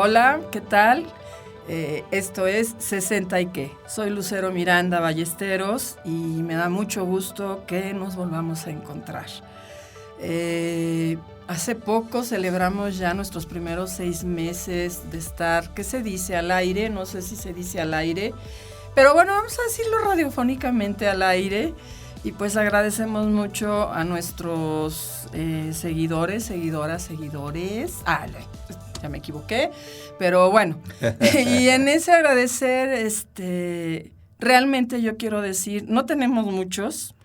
Hola, ¿qué tal? Esto es 60 y qué. Soy Lucero Miranda Ballesteros y me da mucho gusto que nos volvamos a encontrar. Hace poco celebramos ya nuestros primeros 6 meses de estar, ¿qué se dice? Al aire, no sé si se dice al aire, pero bueno, vamos a decirlo radiofónicamente al aire. Y pues agradecemos mucho a nuestros seguidores, seguidoras, seguidores. Ya me equivoqué, pero bueno. Y en ese agradecer, realmente yo quiero decir, no tenemos muchos,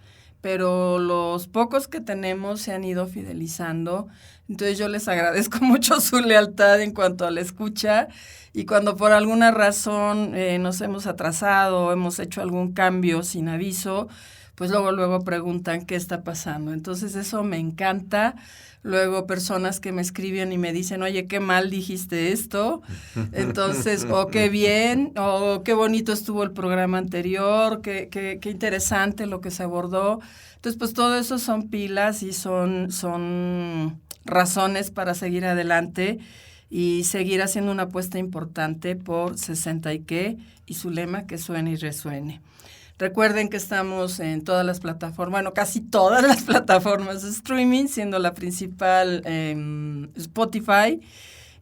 pero los pocos que tenemos se han ido fidelizando. Entonces yo les agradezco mucho su lealtad en cuanto a la escucha. Y cuando por alguna razón nos hemos atrasado, hemos hecho algún cambio sin aviso, pues luego preguntan qué está pasando. Entonces eso me encanta. Luego personas que me escriben y me dicen, oye, qué mal dijiste esto. Entonces, o qué bien, o qué bonito estuvo el programa anterior, qué interesante lo que se abordó. Entonces, pues todo eso son pilas y son razones para seguir adelante y seguir haciendo una apuesta importante por 60 y qué y su lema que suene y resuene. Recuerden que estamos en todas las plataformas, bueno, casi todas las plataformas de streaming, siendo la principal Spotify.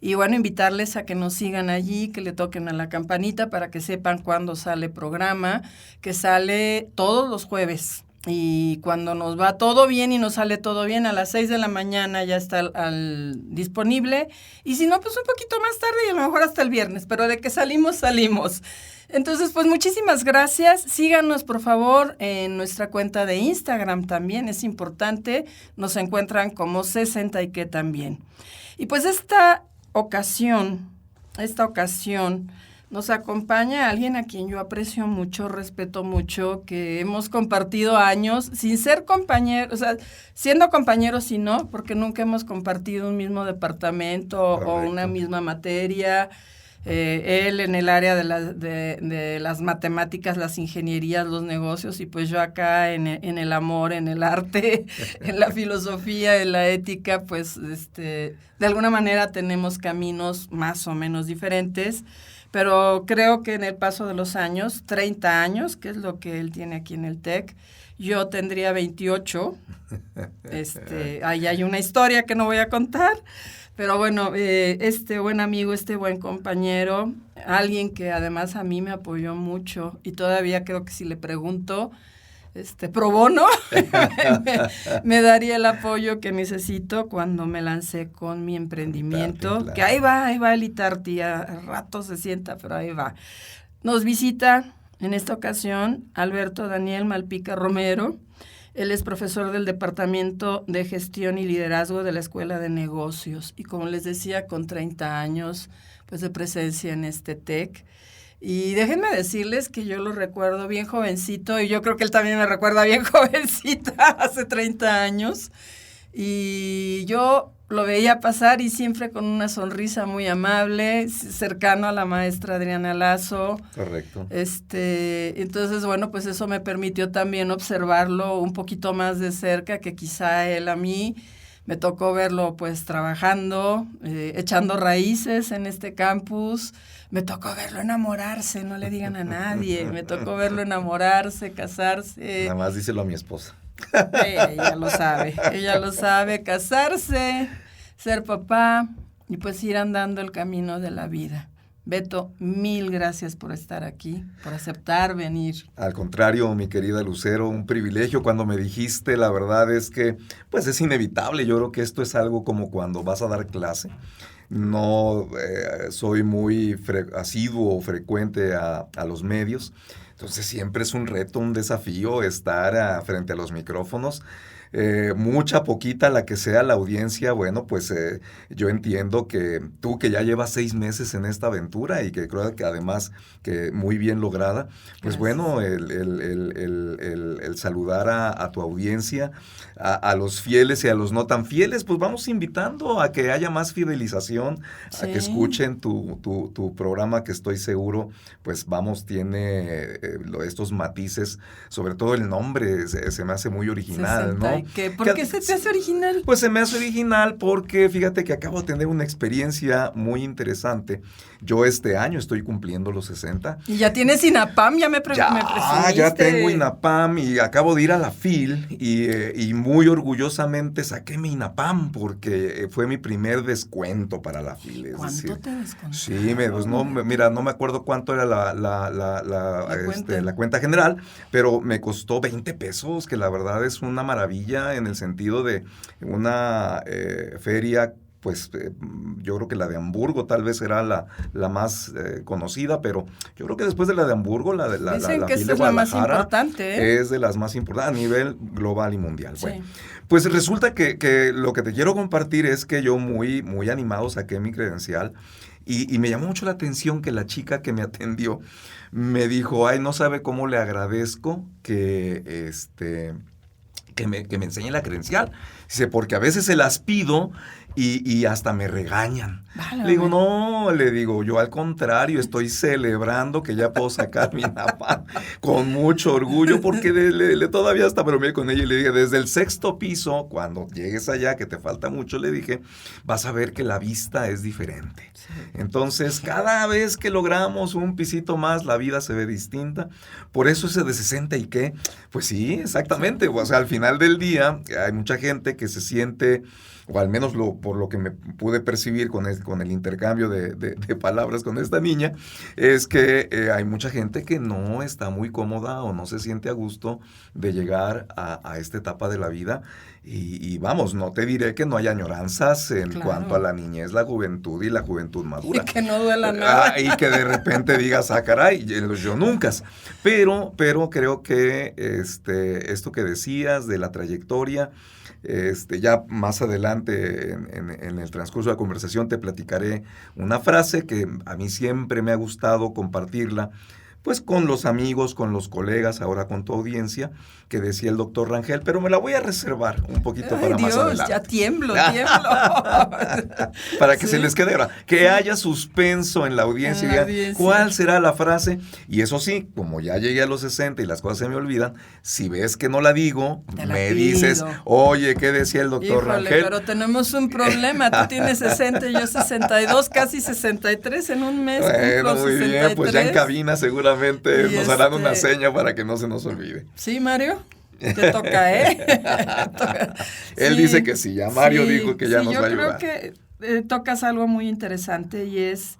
Y bueno, invitarles a que nos sigan allí, que le toquen a la campanita para que sepan cuándo sale programa, que sale todos los jueves. Y cuando nos va todo bien y nos sale todo bien, a las 6 de la mañana ya está disponible. Y si no, pues un poquito más tarde y a lo mejor hasta el viernes, pero de que salimos. Entonces, pues muchísimas gracias. Síganos, por favor, en nuestra cuenta de Instagram también, es importante. Nos encuentran como 60 y qué también. Y pues esta ocasión nos acompaña alguien a quien yo aprecio mucho, respeto mucho, que hemos compartido años sin ser compañeros, o sea, siendo compañeros y no, porque nunca hemos compartido un mismo departamento o una misma materia. Él en el área de las matemáticas, las ingenierías, los negocios, y pues yo acá en el amor, en el arte, en la filosofía, en la ética, pues de alguna manera tenemos caminos más o menos diferentes, pero creo que en el paso de los años, 30 años, que es lo que él tiene aquí en el TEC, yo tendría 28, ahí hay una historia que no voy a contar. Pero bueno, este buen amigo, este buen compañero, alguien que además a mí me apoyó mucho y todavía creo que si le pregunto, pro bono, me daría el apoyo que necesito cuando me lancé con mi emprendimiento, claro. Que ahí va el Itarti, a rato se sienta, pero ahí va. Nos visita en esta ocasión Alberto Daniel Malpica Romero. Él es profesor del Departamento de Gestión y Liderazgo de la Escuela de Negocios y, como les decía, con 30 años pues, de presencia en este TEC. Y déjenme decirles que yo lo recuerdo bien jovencito y yo creo que él también me recuerda bien jovencita, hace 30 años. Y yo lo veía pasar y siempre con una sonrisa muy amable, cercano a la maestra Adriana Lazo. Correcto. Entonces, bueno, pues eso me permitió también observarlo un poquito más de cerca, que quizá él a mí me tocó verlo pues trabajando, echando raíces en este campus. Me tocó verlo enamorarse, no le digan a nadie. Me tocó verlo enamorarse, casarse. Nada más díselo a mi esposa. Ella lo sabe, casarse, ser papá y pues ir andando el camino de la vida. Beto, mil gracias por estar aquí, por aceptar venir. Al contrario, mi querida Lucero, un privilegio. Cuando me dijiste, la verdad es que pues es inevitable. Yo creo que esto es algo como cuando vas a dar clase. No soy muy asiduo o frecuente a los medios. Entonces siempre es un reto, un desafío estar frente a los micrófonos. Mucha, poquita, la que sea la audiencia, bueno, pues yo entiendo que tú que ya llevas 6 meses en esta aventura y que creo que además que muy bien lograda, pues gracias. Bueno, el saludar a tu audiencia, a los fieles y a los no tan fieles, pues vamos invitando a que haya más fidelización, sí. A que escuchen tu programa, que estoy seguro, pues vamos, tiene estos matices, sobre todo el nombre se me hace muy original, ¿no? ¿Por qué se te hace original? Pues se me hace original porque fíjate que acabo de tener una experiencia muy interesante. Yo este año estoy cumpliendo los 60. Y ya tienes INAPAM, me presumiste. Ya tengo INAPAM y acabo de ir a la FIL y muy orgullosamente saqué mi INAPAM porque fue mi primer descuento para la FIL. ¿Cuánto te descontaron? Sí, pues no me acuerdo cuánto era la cuenta general, pero me costó 20 pesos, que la verdad es una maravilla en el sentido de una feria. Pues yo creo que la de Hamburgo tal vez será la más conocida, pero yo creo que después de la de Hamburgo, la Dicen que FIL esta de es la más Guadalajara importante, es de las más importantes a nivel global y mundial. Sí. Bueno, pues resulta que lo que te quiero compartir es que yo muy, muy animado saqué mi credencial y me llamó mucho la atención que la chica que me atendió me dijo, no sabe cómo le agradezco que me enseñe la credencial. Dice, porque a veces se las pido y hasta me regañan. Vale, le digo, yo al contrario, estoy celebrando que ya puedo sacar mi INAPAM con mucho orgullo, porque todavía hasta bromeé con ella y le dije, desde el 6º piso, cuando llegues allá, que te falta mucho, le dije, vas a ver que la vista es diferente. Sí. Entonces, cada vez que logramos un pisito más, la vida se ve distinta. Por eso ese de 60 y qué, pues sí, exactamente. O sea, al final del día, hay mucha gente que se siente, o al menos por lo que me pude percibir con el intercambio de palabras con esta niña, es que hay mucha gente que no está muy cómoda o no se siente a gusto de llegar a esta etapa de la vida. Y vamos, no te diré que no hay añoranzas en cuanto a la niñez, la juventud y la juventud madura. Y que no duela nada. Y que de repente digas, caray, yo nunca. Pero creo que esto que decías de la trayectoria, ya más adelante en el transcurso de la conversación te platicaré una frase que a mí siempre me ha gustado compartirla, pues con los amigos, con los colegas, ahora con tu audiencia, que decía el doctor Rangel, pero me la voy a reservar un poquito para más adelante. Ya tiemblo. Para que se les quede ahora, que haya suspenso en la audiencia y digan, ¿cuál será la frase? Y eso sí, como ya llegué a los 60 y las cosas se me olvidan, si ves que no la digo, me dices, oye, ¿qué decía el doctor Rangel? Pero tenemos un problema, tú tienes 60 y yo 62, casi 63 en un mes. Bueno, muy 63. Bien, pues ya en cabina seguramente nos harán una seña para que no se nos olvide. Sí, Mario. Te toca, Él dice que sí, ya Mario dijo que ya nos va a ayudar. Yo creo que tocas algo muy interesante y es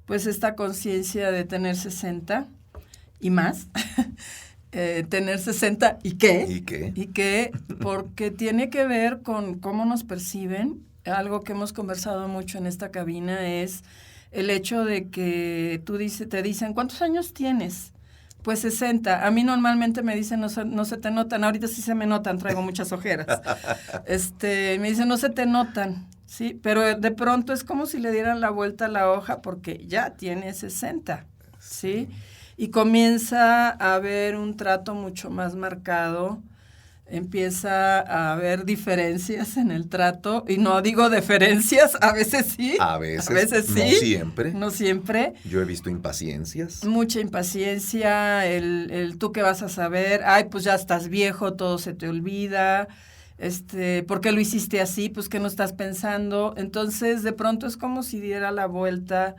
pues esta conciencia de tener 60 y más. Tener 60 ¿y qué? ¿Y qué? Porque tiene que ver con cómo nos perciben. Algo que hemos conversado mucho en esta cabina es el hecho de que te dicen, ¿cuántos años tienes? Pues 60. A mí normalmente me dicen, no se te notan. Ahorita sí se me notan, traigo muchas ojeras. Me dicen, no se te notan, ¿sí? Pero de pronto es como si le dieran la vuelta a la hoja porque ya tiene 60, ¿sí? Y comienza a haber un trato mucho más marcado. Empieza a haber diferencias en el trato, y no digo deferencias, a veces sí. A veces sí. No siempre. Yo he visto impaciencias. Mucha impaciencia, el tú qué vas a saber, pues ya estás viejo, todo se te olvida, ¿por qué lo hiciste así? Pues ¿qué no estás pensando? Entonces, de pronto es como si diera la vuelta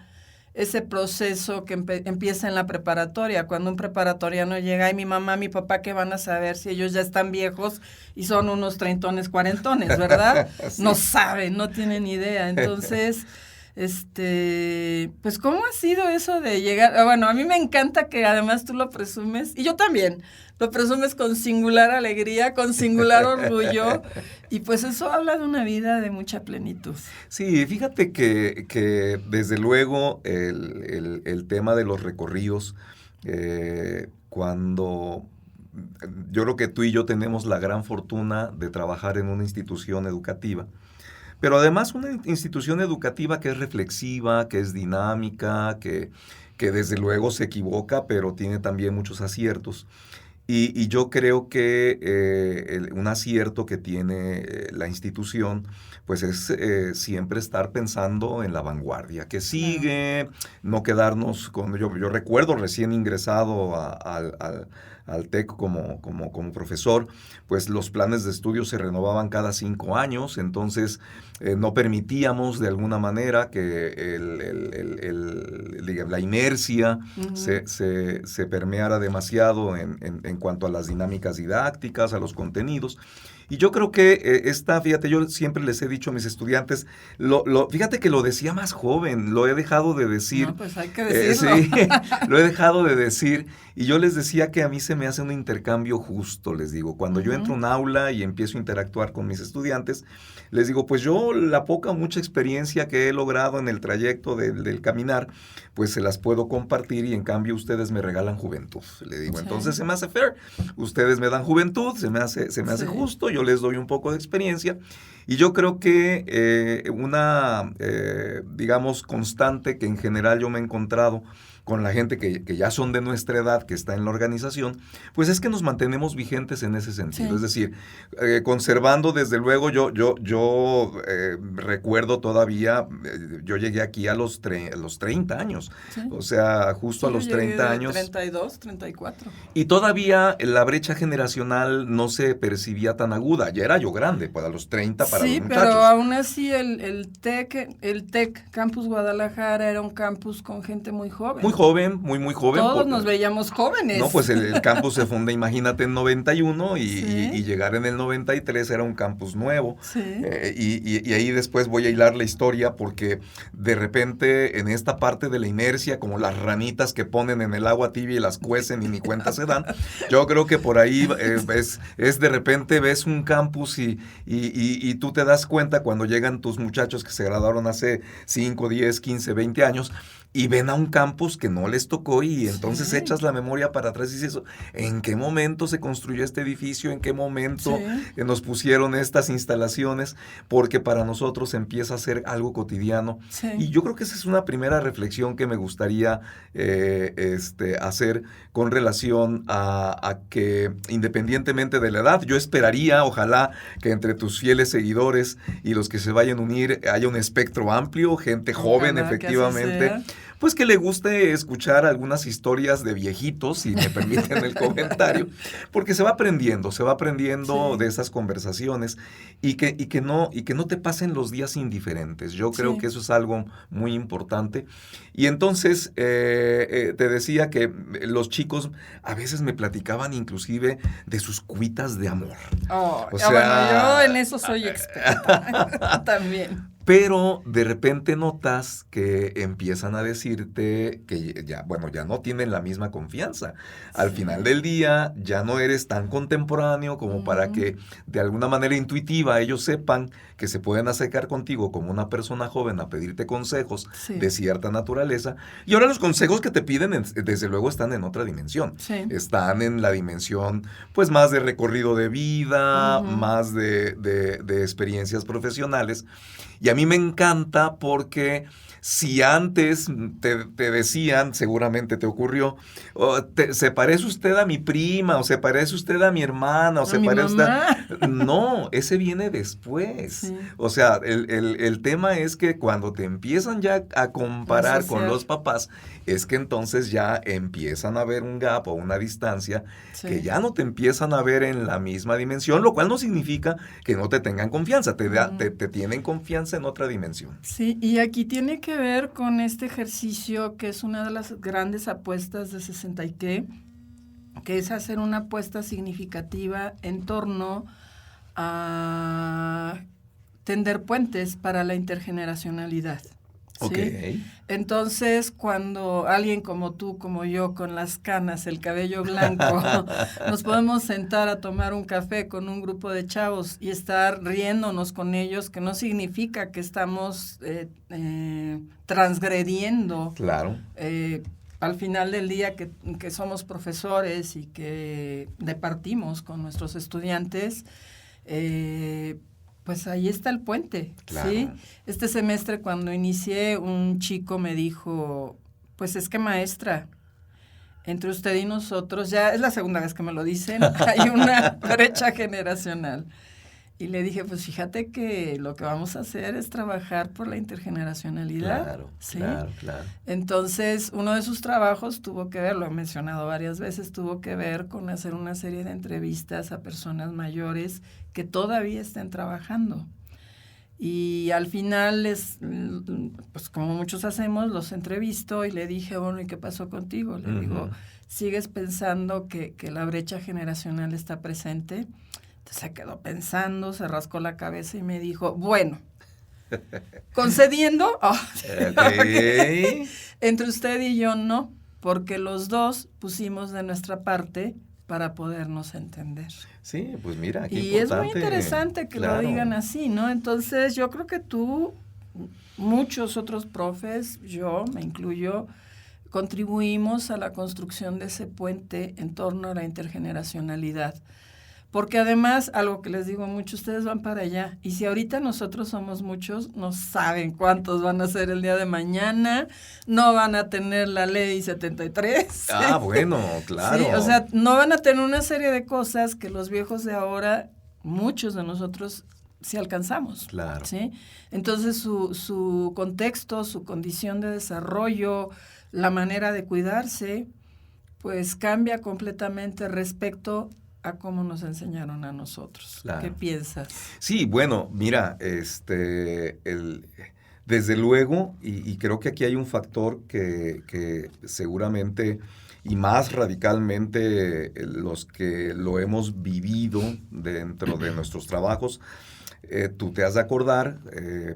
ese proceso que empieza en la preparatoria. Cuando un preparatoriano llega, mi mamá, mi papá, ¿qué van a saber si ellos ya están viejos y son unos treintones, cuarentones, verdad? Sí. No saben, no tienen idea. Entonces, pues, ¿cómo ha sido eso de llegar? Bueno, a mí me encanta que además tú lo presumes, y yo también, lo presumes con singular alegría, con singular orgullo, y pues eso habla de una vida de mucha plenitud. Sí, fíjate que desde luego el tema de los recorridos, cuando yo creo que tú y yo tenemos la gran fortuna de trabajar en una institución educativa, pero además una institución educativa que es reflexiva, que es dinámica, que desde luego se equivoca, pero tiene también muchos aciertos. Y yo creo que un acierto que tiene la institución, pues es siempre estar pensando en la vanguardia, que Claro. sigue, no quedarnos con... Yo recuerdo recién ingresado al TEC como profesor, pues los planes de estudio se renovaban cada 5 años, entonces no permitíamos de alguna manera que la inercia Ujú. se permeara demasiado en cuanto a las dinámicas didácticas, a los contenidos. Y yo creo que fíjate, yo siempre les he dicho a mis estudiantes, fíjate que lo decía más joven, lo he dejado de decir, No, pues hay que decirlo. sí, lo he dejado de decir, y yo les decía que a mí se me hace un intercambio justo, les digo, cuando yo entro a Ujú. un aula y empiezo a interactuar con mis estudiantes, les digo, pues yo la poca o mucha experiencia que he logrado en el trayecto del caminar, pues se las puedo compartir y en cambio ustedes me regalan juventud. Le digo, entonces Sí, se me hace fair. Ustedes me dan juventud, se me hace sí. justo, yo les doy un poco de experiencia. Y yo creo que digamos, constante que en general yo me he encontrado con la gente que ya son de nuestra edad, que está en la organización, pues es que nos mantenemos vigentes en ese sentido. Es Sí. decir, conservando desde luego, yo recuerdo todavía, yo llegué aquí a los 30 años, Sí. o sea, justo a Sí, yo los llegué 30 de años. 32, 34. Y todavía la brecha generacional no se percibía tan aguda. Ya era yo grande, pues a los 30 para los Sí, pero muchachos. aún así el TEC Campus Guadalajara era un campus con gente muy Muy joven. joven, muy joven. Todos nos veíamos No, jóvenes. pues el campus se funda, imagínate, en 91 y Sí, llegar en el 93 era un campus nuevo. sí, Y ahí después voy a hilar la historia porque de repente en esta parte de la inercia, como las ranitas que ponen en el agua tibia y las cuecen y ni cuenta se dan, yo creo que por ahí es de repente ves un campus y tú te das cuenta cuando llegan tus muchachos que se graduaron hace 5, 10, 15, 20 años y ven a un campus que no les tocó y entonces sí, echas la memoria para atrás y dices, ¿en qué momento se construyó este edificio? ¿En qué momento sí, nos pusieron estas instalaciones? Porque para nosotros empieza a ser algo cotidiano. Y sí. yo creo que esa es una primera reflexión que me gustaría hacer con relación a que independientemente de la edad, yo esperaría, ojalá, que entre tus fieles seguidores y los que se vayan a unir haya un espectro amplio, gente joven Ojalá que así efectivamente, sea. pues que le guste escuchar algunas historias de viejitos, si me permiten el comentario, porque se va aprendiendo de Sí, esas conversaciones y que no te pasen los días indiferentes. Yo creo que sí. eso es algo muy importante. Y entonces te decía que los chicos a veces me platicaban inclusive de sus cuitas de amor. Oh, O bueno, yo sea, en eso soy experta también. pero de repente notas que empiezan a decirte que ya, bueno, ya no tienen la misma confianza. Al final Sí. del día ya no eres tan contemporáneo como para Ujú. que de alguna manera intuitiva ellos sepan que se pueden acercar contigo como una persona joven a pedirte consejos de Sí, cierta naturaleza. Y ahora los consejos que te piden, desde luego, están en otra dimensión. sí. Están en la dimensión, pues, más de recorrido de vida, Ujú. más de experiencias profesionales. Y a mí me encanta porque si antes te decían, seguramente te ocurrió, "Oh, se parece usted a mi prima, o se parece usted a mi hermana, o A se mi parece usted... mamá. No, ese viene después. Sí, O sea, el tema es que cuando te empiezan ya a comparar con asociar. los papás, es que entonces ya empiezan a ver un gap o una distancia que Sí. ya no te empiezan a ver en la misma dimensión, lo cual no significa que no te tengan confianza, Ujú. te tienen confianza en otra dimensión. Sí, y aquí tiene que ver con este ejercicio que es una de las grandes apuestas de 60 y que es hacer una apuesta significativa en torno a tender puentes para la intergeneracionalidad. Ok. ¿Sí? Entonces, cuando alguien como tú, como yo, con las canas, el cabello blanco, nos podemos sentar a tomar un café con un grupo de chavos y estar riéndonos con ellos, que no significa que estamos transgrediendo Claro. al final del día que somos profesores y que departimos con nuestros estudiantes, pues ahí está el puente, Claro. ¿sí? Este semestre cuando inicié, un chico me dijo, pues es que maestra, entre usted y nosotros, ya es la segunda vez que me lo dicen, hay una brecha generacional. Y le dije, pues fíjate que lo que vamos a hacer es trabajar por la intergeneracionalidad. Claro, ¿sí? claro. Entonces, uno de sus trabajos tuvo que ver, lo he mencionado varias veces, tuvo que ver con hacer una serie de entrevistas a personas mayores que todavía estén trabajando. Y al final, pues como muchos hacemos, los entrevisto y le dije, bueno, ¿y qué pasó contigo? Le digo, ¿sigues pensando que la brecha generacional está presente? Se quedó pensando, se rascó la cabeza y me dijo, bueno, concediendo, okay. Entre usted y yo no, porque los dos pusimos de nuestra parte para podernos entender. Sí, pues mira, qué y importante. Es muy interesante que lo digan así, ¿no? Entonces yo creo que tú, muchos otros profes, yo me incluyo, contribuimos a la construcción de ese puente en torno a la intergeneracionalidad. Porque además, algo que les digo mucho, ustedes van para allá. Y si ahorita nosotros somos muchos, no saben cuántos van a ser el día de mañana, no van a tener la ley 73. Ah, bueno, claro. Sí, o sea, no van a tener una serie de cosas que los viejos de ahora, muchos de nosotros, sí alcanzamos. Claro. ¿Sí? Entonces, su contexto, su condición de desarrollo, la manera de cuidarse, pues cambia completamente respecto a cómo nos enseñaron a nosotros. Claro. ¿Qué piensas? Sí, bueno, mira, desde luego, y creo que aquí hay un factor que seguramente, y más radicalmente los que lo hemos vivido dentro de nuestros trabajos, tú te has de acordar,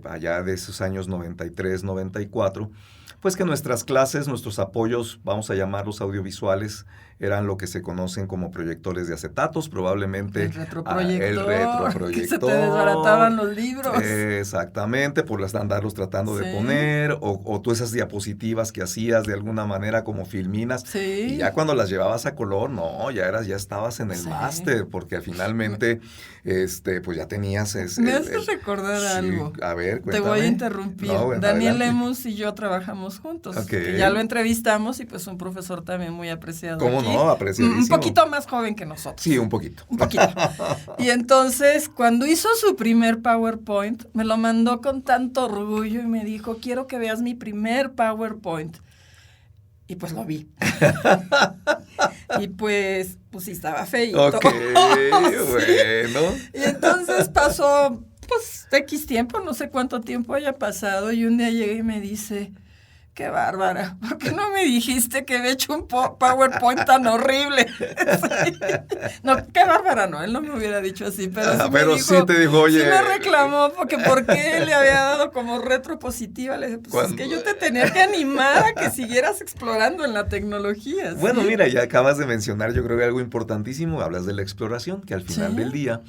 allá de esos años 93, 94, pues que nuestras clases, nuestros apoyos, vamos a llamarlos audiovisuales, eran lo que se conocen como proyectores de acetatos, probablemente el retroproyector, que se te desbarataban los libros. Exactamente, por andarlos tratando de poner, o tú esas diapositivas que hacías de alguna manera como filminas, y ya cuando las llevabas a color, no, ya estabas en el máster, porque finalmente, pues ya tenías... Me haces recordar algo. A ver, cuéntame. Te voy a interrumpir. No, bueno, Daniel adelante. Lemus y yo trabajamos juntos. Que ya lo entrevistamos y pues un profesor también muy apreciado. ¿Cómo no? Apreciadísimo. Un poquito más joven que nosotros. Sí, un poquito. Un poquito. Y entonces, cuando hizo su primer PowerPoint, me lo mandó con tanto orgullo y me dijo, quiero que veas mi primer PowerPoint. Y pues lo vi. Y pues sí estaba feíto. Ok, bueno. Y entonces pasó, pues, X tiempo, no sé cuánto tiempo haya pasado, y un día llega y me dice, qué bárbara, ¿por qué no me dijiste que había hecho un PowerPoint tan horrible? Sí. No, qué bárbara no, él no me hubiera dicho así, pero sí pero dijo, sí te dijo, oye. Sí me reclamó, porque ¿por qué le había dado como retropositiva? Le dije, pues es que yo te tenía que animar a que siguieras explorando en la tecnología. ¿sí? Bueno, mira, ya acabas de mencionar, yo creo que algo importantísimo, hablas de la exploración, que al final del día...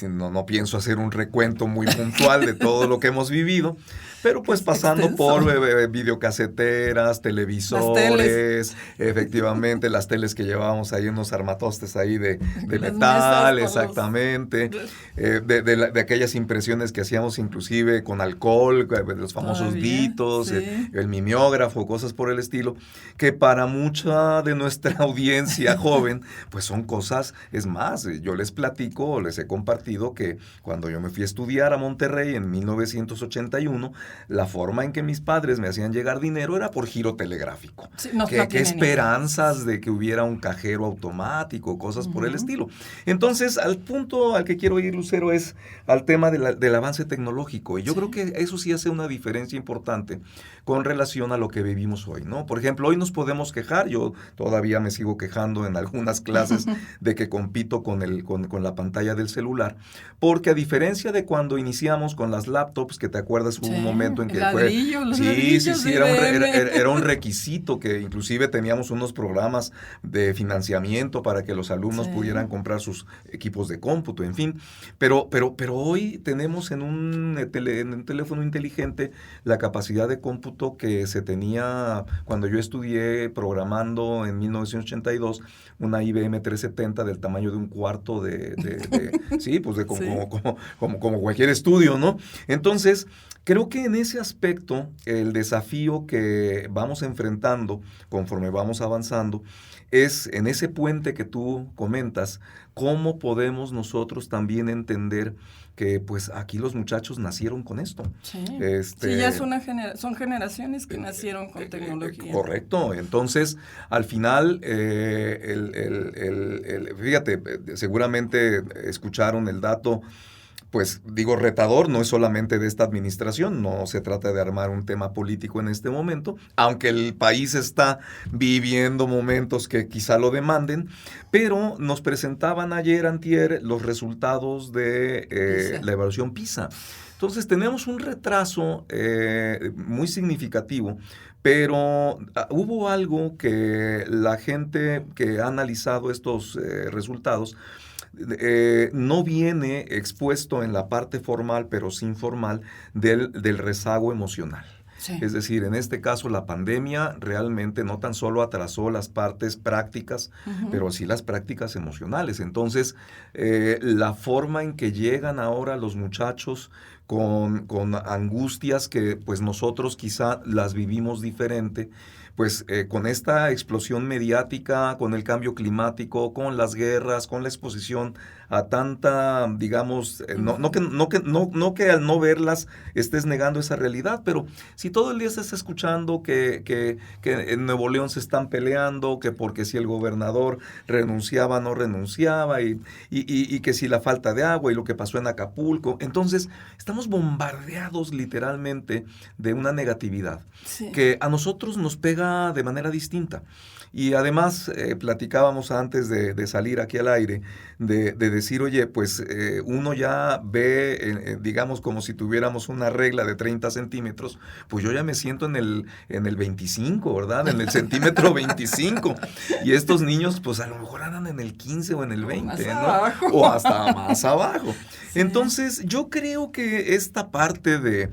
no pienso hacer un recuento muy puntual de todo lo que hemos vivido, pero pues pasando por videocaseteras, televisores, efectivamente las teles que llevábamos ahí, unos armatostes ahí de metal, exactamente, de aquellas impresiones que hacíamos inclusive con alcohol, los famosos ditos, el mimeógrafo, cosas por el estilo, que para mucha de nuestra audiencia joven, pues son cosas... Es más, yo les platico, les he compartido que cuando yo me fui a estudiar a Monterrey en 1981, la forma en que mis padres me hacían llegar dinero era por giro telegráfico. Sí, ¿Qué esperanzas de que hubiera un cajero automático, cosas por el estilo? Entonces, al punto al que quiero ir, Lucero, es al tema del avance tecnológico. Y yo creo que eso sí hace una diferencia importante con relación a lo que vivimos hoy, ¿no? Por ejemplo, hoy nos podemos quejar, yo todavía me sigo quejando en algunas clases de que compito con la pantalla del celular, porque a diferencia de cuando iniciamos con las laptops, que te acuerdas hubo un momento en que era un requisito, que inclusive teníamos unos programas de financiamiento para que los alumnos pudieran comprar sus equipos de cómputo, en fin, pero hoy tenemos en un teléfono inteligente la capacidad de cómputo que se tenía cuando yo estudié programando en 1982, una IBM 370 del tamaño de un cuarto como cualquier estudio, ¿no? Entonces, creo que en ese aspecto, el desafío que vamos enfrentando conforme vamos avanzando es en ese puente que tú comentas, cómo podemos nosotros también entender que pues aquí los muchachos nacieron con esto. Sí, sí, ya son generaciones que nacieron con tecnología. Correcto. Entonces, al final, fíjate, seguramente escucharon el dato, pues digo retador, no es solamente de esta administración, no se trata de armar un tema político en este momento, aunque el país está viviendo momentos que quizá lo demanden, pero nos presentaban ayer, antier, los resultados de la evaluación PISA. Entonces tenemos un retraso muy significativo, pero hubo algo que la gente que ha analizado estos resultados no viene expuesto en la parte formal, pero sí informal, del rezago emocional. Sí. Es decir, en este caso la pandemia realmente no tan solo atrasó las partes prácticas, pero sí las prácticas emocionales. Entonces, la forma en que llegan ahora los muchachos con angustias que pues nosotros quizá las vivimos diferente, pues con esta explosión mediática, con el cambio climático, con las guerras, con la exposición a tanta, digamos, no que al no verlas estés negando esa realidad, pero si todo el día estás escuchando que en Nuevo León se están peleando, que porque si el gobernador renunciaba, no renunciaba, y que si la falta de agua y lo que pasó en Acapulco, entonces estamos bombardeados literalmente de una negatividad que a nosotros nos pega de manera distinta. Y además platicábamos antes de salir aquí al aire, de decir, oye, pues uno ya ve, digamos, como si tuviéramos una regla de 30 centímetros, pues yo ya me siento en el 25, ¿verdad? En el centímetro 25. Y estos niños, pues a lo mejor andan en el 15 o en el 20, ¿no? Abajo. O hasta más abajo. Sí. Entonces, yo creo que esta parte de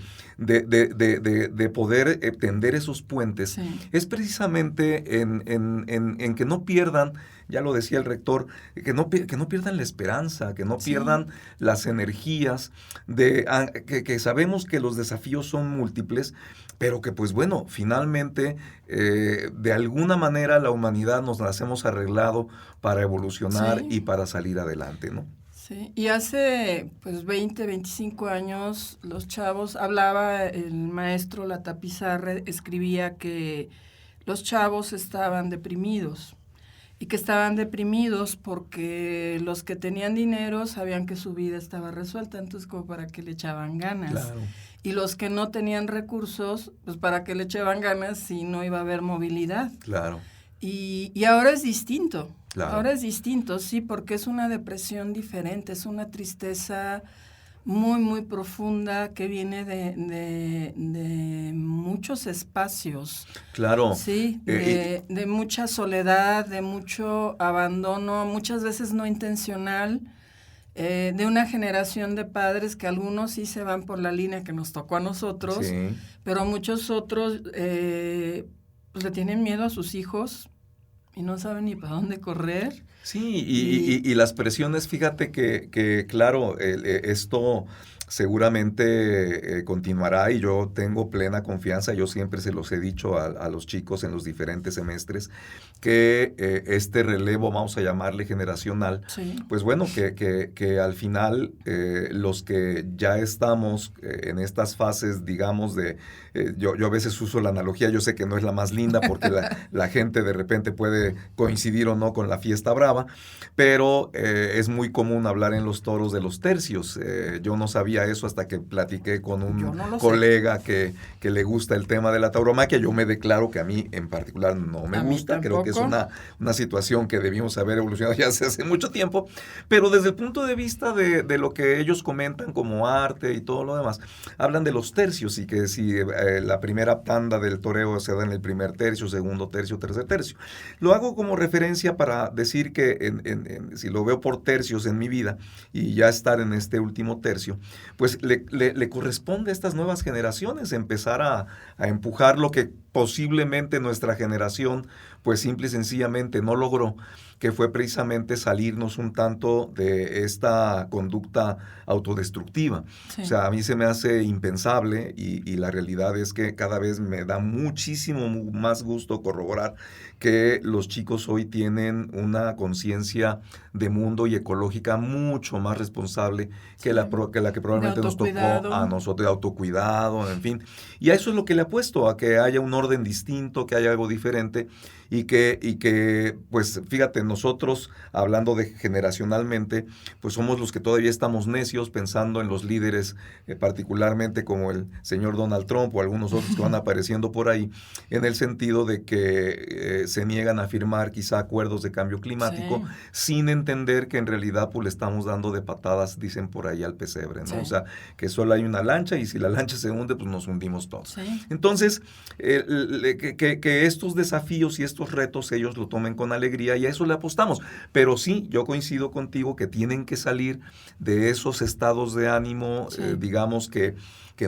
poder tender esos puentes es precisamente en que no pierdan, ya lo decía el rector, que no pierdan la esperanza, que no pierdan las energías, que sabemos que los desafíos son múltiples, pero que pues bueno, finalmente de alguna manera la humanidad nos las hemos arreglado para evolucionar y para salir adelante, ¿no? Sí, y hace pues 20, 25 años los chavos, hablaba el maestro Lata Pizarre, escribía que los chavos estaban deprimidos y que estaban deprimidos porque los que tenían dinero sabían que su vida estaba resuelta, entonces como para que le echaban ganas. Claro. Y los que no tenían recursos, pues para que le echaban ganas si no iba a haber movilidad. Claro. Y ahora es distinto. Claro. Ahora es distinto, sí, porque es una depresión diferente, es una tristeza muy, muy profunda que viene de muchos espacios. Claro. Sí, de mucha soledad, de mucho abandono, muchas veces no intencional, de una generación de padres que algunos sí se van por la línea que nos tocó a nosotros, pero muchos otros pues le tienen miedo a sus hijos y no saben ni para dónde correr. Sí, y las presiones, fíjate que claro, esto seguramente continuará y yo tengo plena confianza, yo siempre se los he dicho a los chicos en los diferentes semestres, que este relevo, vamos a llamarle generacional, pues bueno, que al final los que ya estamos en estas fases, digamos, yo a veces uso la analogía, yo sé que no es la más linda porque la gente de repente puede coincidir o no con la fiesta brava, pero es muy común hablar en los toros de los tercios. Yo no sabía eso hasta que platiqué con un colega que le gusta el tema de la tauromaquia. Yo me declaro que a mí en particular no me gusta, creo que es una situación que debimos haber evolucionado ya hace mucho tiempo, pero desde el punto de vista de lo que ellos comentan como arte y todo lo demás, hablan de los tercios y que si la primera tanda del toreo se da en el primer tercio, segundo tercio, tercer tercio. Lo hago como referencia para decir que si lo veo por tercios en mi vida y ya estar en este último tercio, pues le corresponde a estas nuevas generaciones empezar a empujar lo que posiblemente nuestra generación pues simple y sencillamente no logró, que fue precisamente salirnos un tanto de esta conducta autodestructiva. Sí. O sea, a mí se me hace impensable y la realidad es que cada vez me da muchísimo más gusto corroborar que los chicos hoy tienen una conciencia de mundo y ecológica mucho más responsable que la que probablemente nos tocó a nosotros, de autocuidado, en fin. Y a eso es lo que le apuesto, a que haya un orden distinto, que haya algo diferente y que pues fíjate, nosotros hablando de generacionalmente, pues somos los que todavía estamos necios pensando en los líderes, particularmente como el señor Donald Trump o algunos otros que van apareciendo por ahí, en el sentido de que se niegan a firmar quizá acuerdos de cambio climático sin entender que en realidad pues le estamos dando de patadas, dicen por ahí, al pesebre, ¿no? O sea, que solo hay una lancha y si la lancha se hunde, pues nos hundimos todos. Entonces, que estos desafíos y estos retos ellos lo tomen con alegría y a eso le apostamos. Pero sí, yo coincido contigo que tienen que salir de esos estados de ánimo, digamos que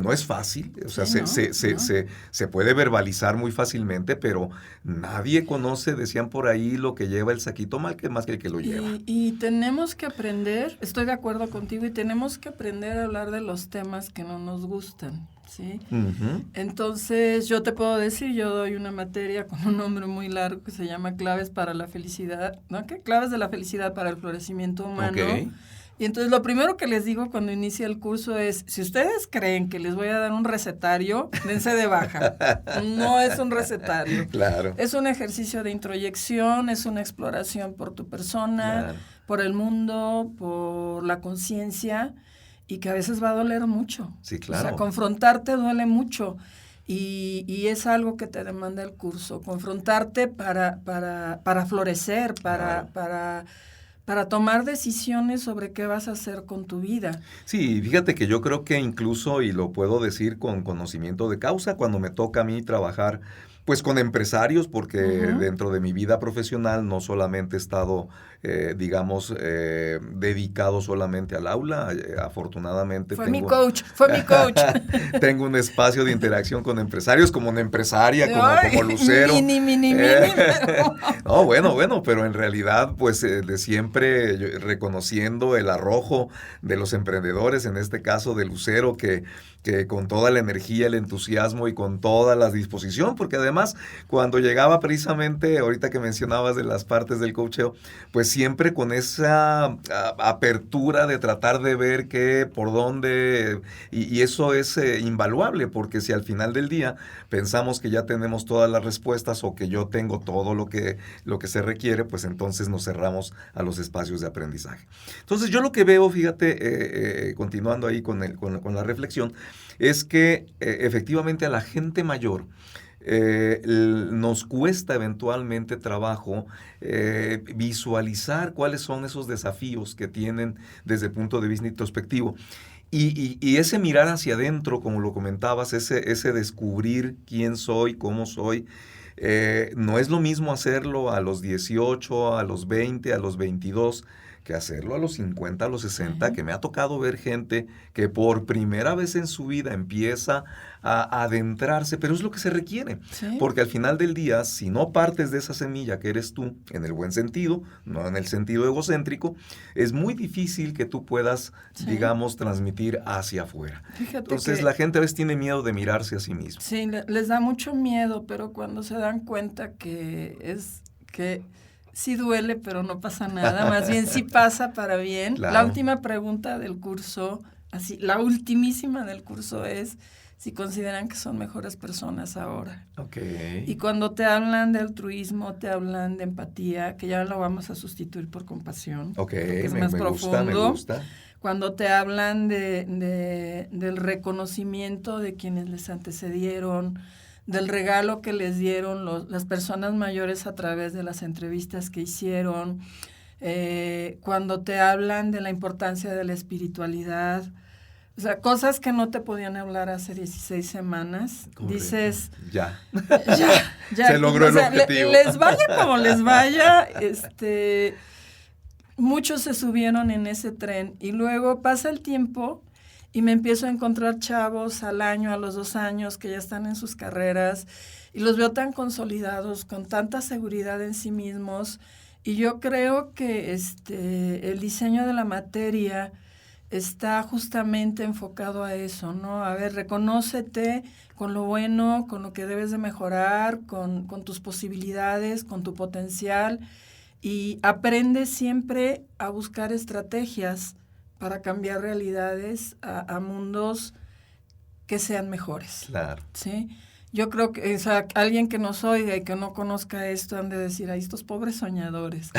no es fácil, o sea, se puede verbalizar muy fácilmente, pero nadie conoce, decían por ahí, lo que lleva el saquito más que el que lo lleva. Y tenemos que aprender, estoy de acuerdo contigo, y tenemos que aprender a hablar de los temas que no nos gustan, ¿sí? Uh-huh. Entonces, yo te puedo decir, yo doy una materia con un nombre muy largo que se llama Claves para la Felicidad, ¿no? ¿Qué? Claves de la Felicidad para el Florecimiento Humano. Okay. Y entonces lo primero que les digo cuando inicia el curso es, si ustedes creen que les voy a dar un recetario, dense de baja. No es un recetario. Claro. Es un ejercicio de introyección, es una exploración por tu persona, por el mundo, por la conciencia, y que a veces va a doler mucho. Sí, claro. O sea, confrontarte duele mucho. Y es algo que te demanda el curso, confrontarte para florecer, para tomar decisiones sobre qué vas a hacer con tu vida. Sí, fíjate que yo creo que incluso, y lo puedo decir con conocimiento de causa, cuando me toca a mí trabajar pues con empresarios, porque dentro de mi vida profesional no solamente he estado, dedicado solamente al aula. Afortunadamente fue mi coach. Tengo un espacio de interacción con empresarios, como una empresaria, como Lucero. No, bueno, pero en realidad, pues de siempre reconociendo el arrojo de los emprendedores, en este caso de Lucero, que con toda la energía, el entusiasmo y con toda la disposición, porque además cuando llegaba precisamente, ahorita que mencionabas de las partes del coacheo, pues siempre con esa apertura de tratar de ver por dónde, y eso es invaluable, porque si al final del día pensamos que ya tenemos todas las respuestas o que yo tengo todo lo que se requiere, pues entonces nos cerramos a los espacios de aprendizaje. Entonces yo lo que veo, fíjate, continuando ahí con la reflexión, es que efectivamente a la gente mayor nos cuesta eventualmente trabajo visualizar cuáles son esos desafíos que tienen desde el punto de vista introspectivo. Y ese mirar hacia adentro, como lo comentabas, ese descubrir quién soy, cómo soy, no es lo mismo hacerlo a los 18, a los 20, a los 22, que hacerlo a los 50, a los 60, que me ha tocado ver gente que por primera vez en su vida empieza a adentrarse, pero es lo que se requiere, porque al final del día, si no partes de esa semilla que eres tú, en el buen sentido, no en el sentido egocéntrico, es muy difícil que tú puedas, digamos, transmitir hacia afuera. Fíjate. Entonces la gente a veces tiene miedo de mirarse a sí mismo. Sí, les da mucho miedo, pero cuando se dan cuenta que sí duele, pero no pasa nada, más bien sí pasa para bien. Claro. La última pregunta del curso, la ultimísima del curso es si consideran que son mejores personas ahora. Okay. Y cuando te hablan de altruismo, te hablan de empatía, que ya lo vamos a sustituir por compasión. Okay. Es más profundo. Me gusta. Cuando te hablan del reconocimiento de quienes les antecedieron, del regalo que les dieron las personas mayores a través de las entrevistas que hicieron, cuando te hablan de la importancia de la espiritualidad, o sea, cosas que no te podían hablar hace 16 semanas. Correcto. Dices, ya. Se logró el objetivo. Les vaya como les vaya, muchos se subieron en ese tren y luego pasa el tiempo y me empiezo a encontrar chavos al año, a los 2 años que ya están en sus carreras y los veo tan consolidados, con tanta seguridad en sí mismos, y yo creo que el diseño de la materia está justamente enfocado a eso, ¿no? A ver, reconócete con lo bueno, con lo que debes de mejorar, con tus posibilidades, con tu potencial, y aprende siempre a buscar estrategias para cambiar realidades a mundos que sean mejores. Claro. ¿Sí? Yo creo que, o sea, alguien que nos oiga y que no conozca esto han de decir, ay, estos pobres soñadores.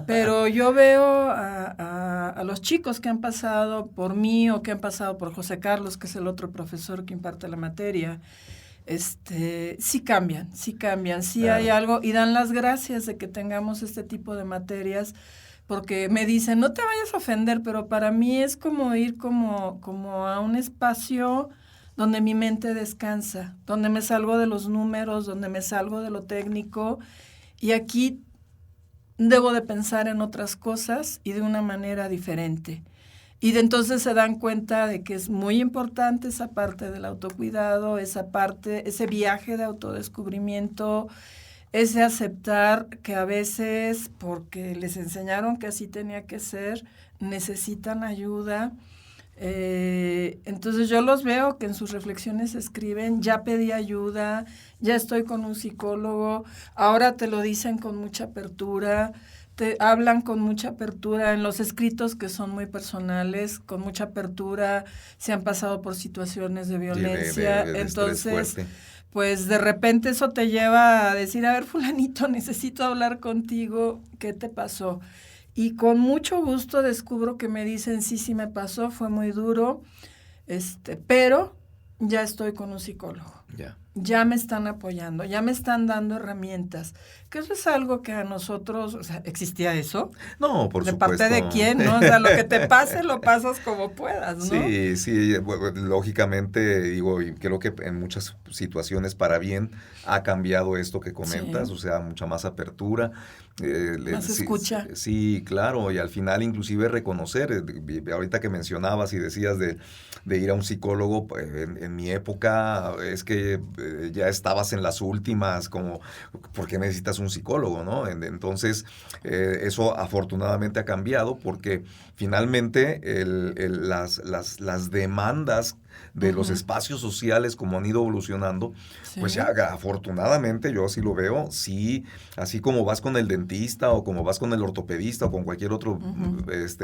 Pero yo veo a los chicos que han pasado por mí o que han pasado por José Carlos, que es el otro profesor que imparte la materia, sí cambian, sí Claro. hay algo, y dan las gracias de que tengamos este tipo de materias, porque me dicen, no te vayas a ofender, pero para mí es como ir como a un espacio donde mi mente descansa, donde me salgo de los números, donde me salgo de lo técnico, y aquí debo de pensar en otras cosas y de una manera diferente. Y de entonces se dan cuenta de que es muy importante esa parte del autocuidado, esa parte, ese viaje de autodescubrimiento, ese aceptar que a veces, porque les enseñaron que así tenía que ser, necesitan ayuda. Entonces yo los veo que en sus reflexiones escriben, ya pedí ayuda, ya estoy con un psicólogo, ahora te lo dicen con mucha apertura, te hablan con mucha apertura en los escritos que son muy personales, con mucha apertura, se han pasado por situaciones de violencia, de entonces pues de repente eso te lleva a decir, a ver, fulanito, necesito hablar contigo, ¿qué te pasó? Y con mucho gusto descubro que me dicen, sí me pasó, fue muy duro, pero ya estoy con un psicólogo. Ya me están apoyando, ya me están dando herramientas. Que eso es algo que a nosotros, o sea, ¿existía eso? No, por supuesto. ¿De parte de quién, no? O sea, lo que te pase, lo pasas como puedas, ¿no? Sí, lógicamente, digo, y creo que en muchas situaciones para bien ha cambiado esto que comentas, o sea, mucha más apertura. Más escucha. Sí, claro, y al final inclusive reconocer, ahorita que mencionabas y decías de ir a un psicólogo, pues, en mi época es que ya estabas en las últimas, como, ¿por qué necesitas un psicólogo, no? Entonces, eso afortunadamente ha cambiado porque finalmente las demandas de los espacios sociales como han ido evolucionando, pues ya afortunadamente yo así lo veo, sí, así como vas con el dentista o como vas con el ortopedista o con cualquier otro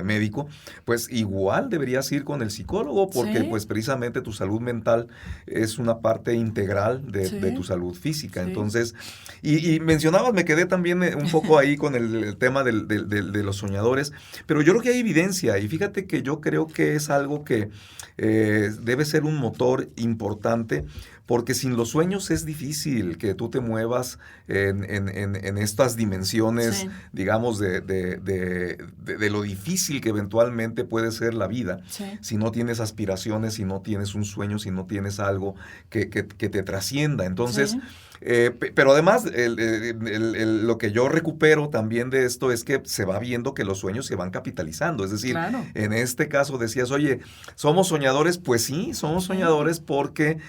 médico, pues igual deberías ir con el psicólogo porque pues precisamente tu salud mental es una parte integral de tu salud física. Entonces, y mencionabas, me quedé también un poco ahí con el tema de los soñadores, pero yo creo que hay evidencia y fíjate que yo creo que es algo que debe ser un motor importante porque sin los sueños es difícil que tú te muevas en estas dimensiones, digamos, de lo difícil que eventualmente puede ser la vida, si no tienes aspiraciones, si no tienes un sueño, si no tienes algo que te trascienda. Entonces, pero además, lo que yo recupero también de esto es que se va viendo que los sueños se van capitalizando. Es decir, en este caso decías, oye, ¿somos soñadores? Pues sí, somos soñadores porque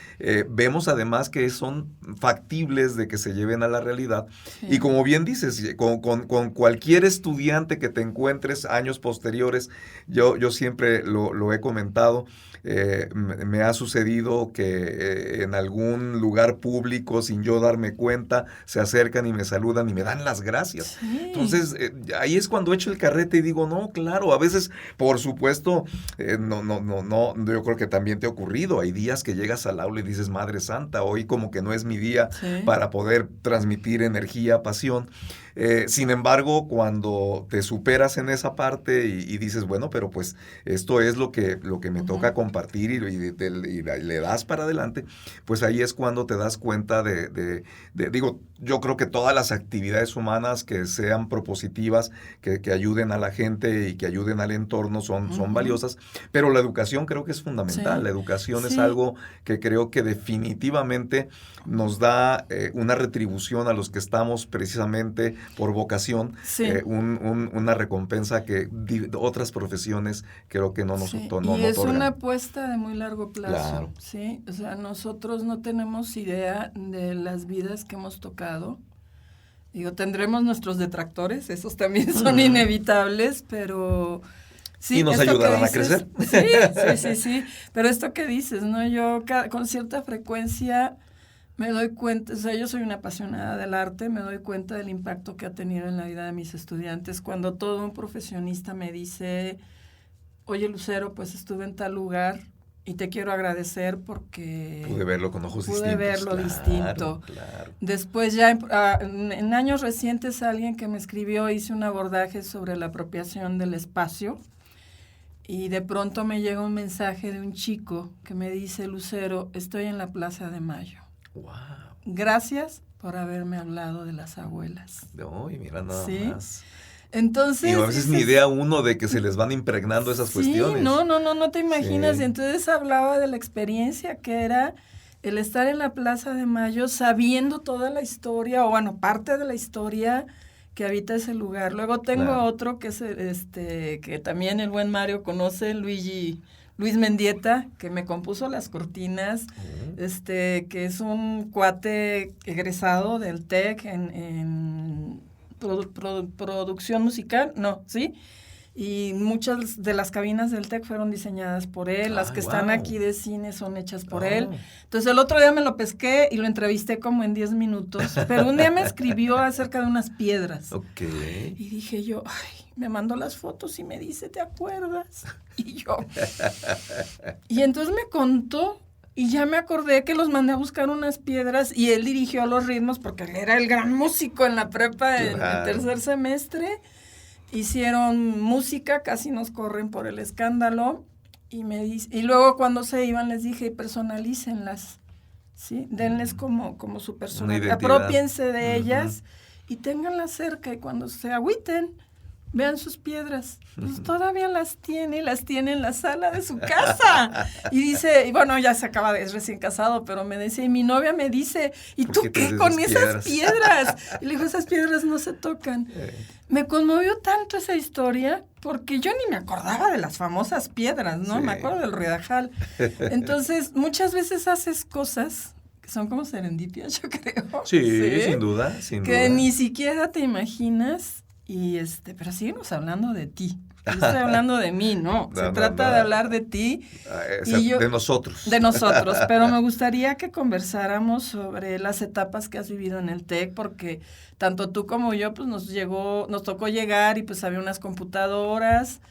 vemos además que son factibles de que se lleven a la realidad. Y como bien dices, con cualquier estudiante que te encuentres años posteriores, yo siempre lo he comentado, me ha sucedido que en algún lugar público, sin yo darme cuenta, se acercan y me saludan y me dan las gracias. Entonces, ahí es cuando echo el carrete y digo, no, claro, a veces, por supuesto, no, yo creo que también te ha ocurrido. Hay días que llegas al aula y dices, Madre Santa, hoy como que no es mi día para poder transmitir energía, pasión. Sin embargo, cuando te superas en esa parte y dices, bueno, pero pues esto es lo que me toca compartir y le das para adelante, pues ahí es cuando te das cuenta digo, yo creo que todas las actividades humanas que sean propositivas, que ayuden a la gente y que ayuden al entorno son valiosas, pero la educación creo que es fundamental. La educación es algo que creo que definitivamente nos da una retribución a los que estamos precisamente por vocación, Sí. una recompensa que otras profesiones creo que no nos Sí, no y es otorgan. una apuesta de muy largo plazo, Claro. ¿sí? O sea, nosotros no tenemos idea de las vidas que hemos tocado. Digo, tendremos nuestros detractores, esos también son inevitables, pero sí. Y nos esto que ayudarán a dices, crecer. sí. Pero esto que dices, ¿no? Yo con cierta frecuencia me doy cuenta, o sea, yo soy una apasionada del arte, me doy cuenta del impacto que ha tenido en la vida de mis estudiantes. Cuando todo un profesionista me dice, oye, Lucero, pues estuve en tal lugar y te quiero agradecer porque Pude verlo con ojos distintos. pude verlo distinto. Claro. Después ya en años recientes alguien que me escribió, hice un abordaje sobre la apropiación del espacio y de pronto me llega un mensaje de un chico que me dice, Lucero, estoy en la Plaza de Mayo. Wow. Gracias por haberme hablado de las abuelas. Uy, mira nada ¿Sí? más. Entonces, Y a veces ni idea uno de que se les van impregnando esas cuestiones. No te imaginas. Sí. Y entonces hablaba de la experiencia que era el estar en la Plaza de Mayo sabiendo toda la historia, o bueno, parte de la historia que habita ese lugar. Luego tengo Claro. otro que es que también el buen Mario conoce, Luis Mendieta, que me compuso las cortinas, que es un cuate egresado del TEC en producción musical, ¿sí? Y muchas de las cabinas del TEC fueron diseñadas por él, las que están aquí de cine son hechas por él. Entonces el otro día me lo pesqué y lo entrevisté como en 10 minutos, pero un día me escribió acerca de unas piedras. Ok. Y dije yo, ay, me mandó las fotos y me dice, ¿te acuerdas? Y yo. Y entonces me contó y ya me acordé que los mandé a buscar unas piedras y él dirigió los ritmos porque él era el gran músico en la prepa en tercer semestre. Hicieron música, casi nos corren por el escándalo y luego cuando se iban les dije, personalícenlas, ¿sí? Denles como su personalidad, apropiense de ellas y ténganlas cerca y cuando se agüiten, vean sus piedras. Pues todavía las tiene en la sala de su casa. Y dice, y bueno, ya es recién casado, pero me decía, y mi novia me dice, ¿y tú qué con esas piedras? Y le dijo, esas piedras no se tocan. Me conmovió tanto esa historia, porque yo ni me acordaba de las famosas piedras, ¿no? Sí. Me acuerdo del Ruedajal. Entonces, muchas veces haces cosas que son como serendipias, yo creo. Sí, sin duda. Que ni siquiera te imaginas. Y pero seguimos hablando de ti. Yo estoy hablando de mí, ¿no? Se trata de hablar de ti. De nosotros. De nosotros. Pero me gustaría que conversáramos sobre las etapas que has vivido en el TEC, porque tanto tú como yo, pues nos tocó llegar y pues había unas computadoras,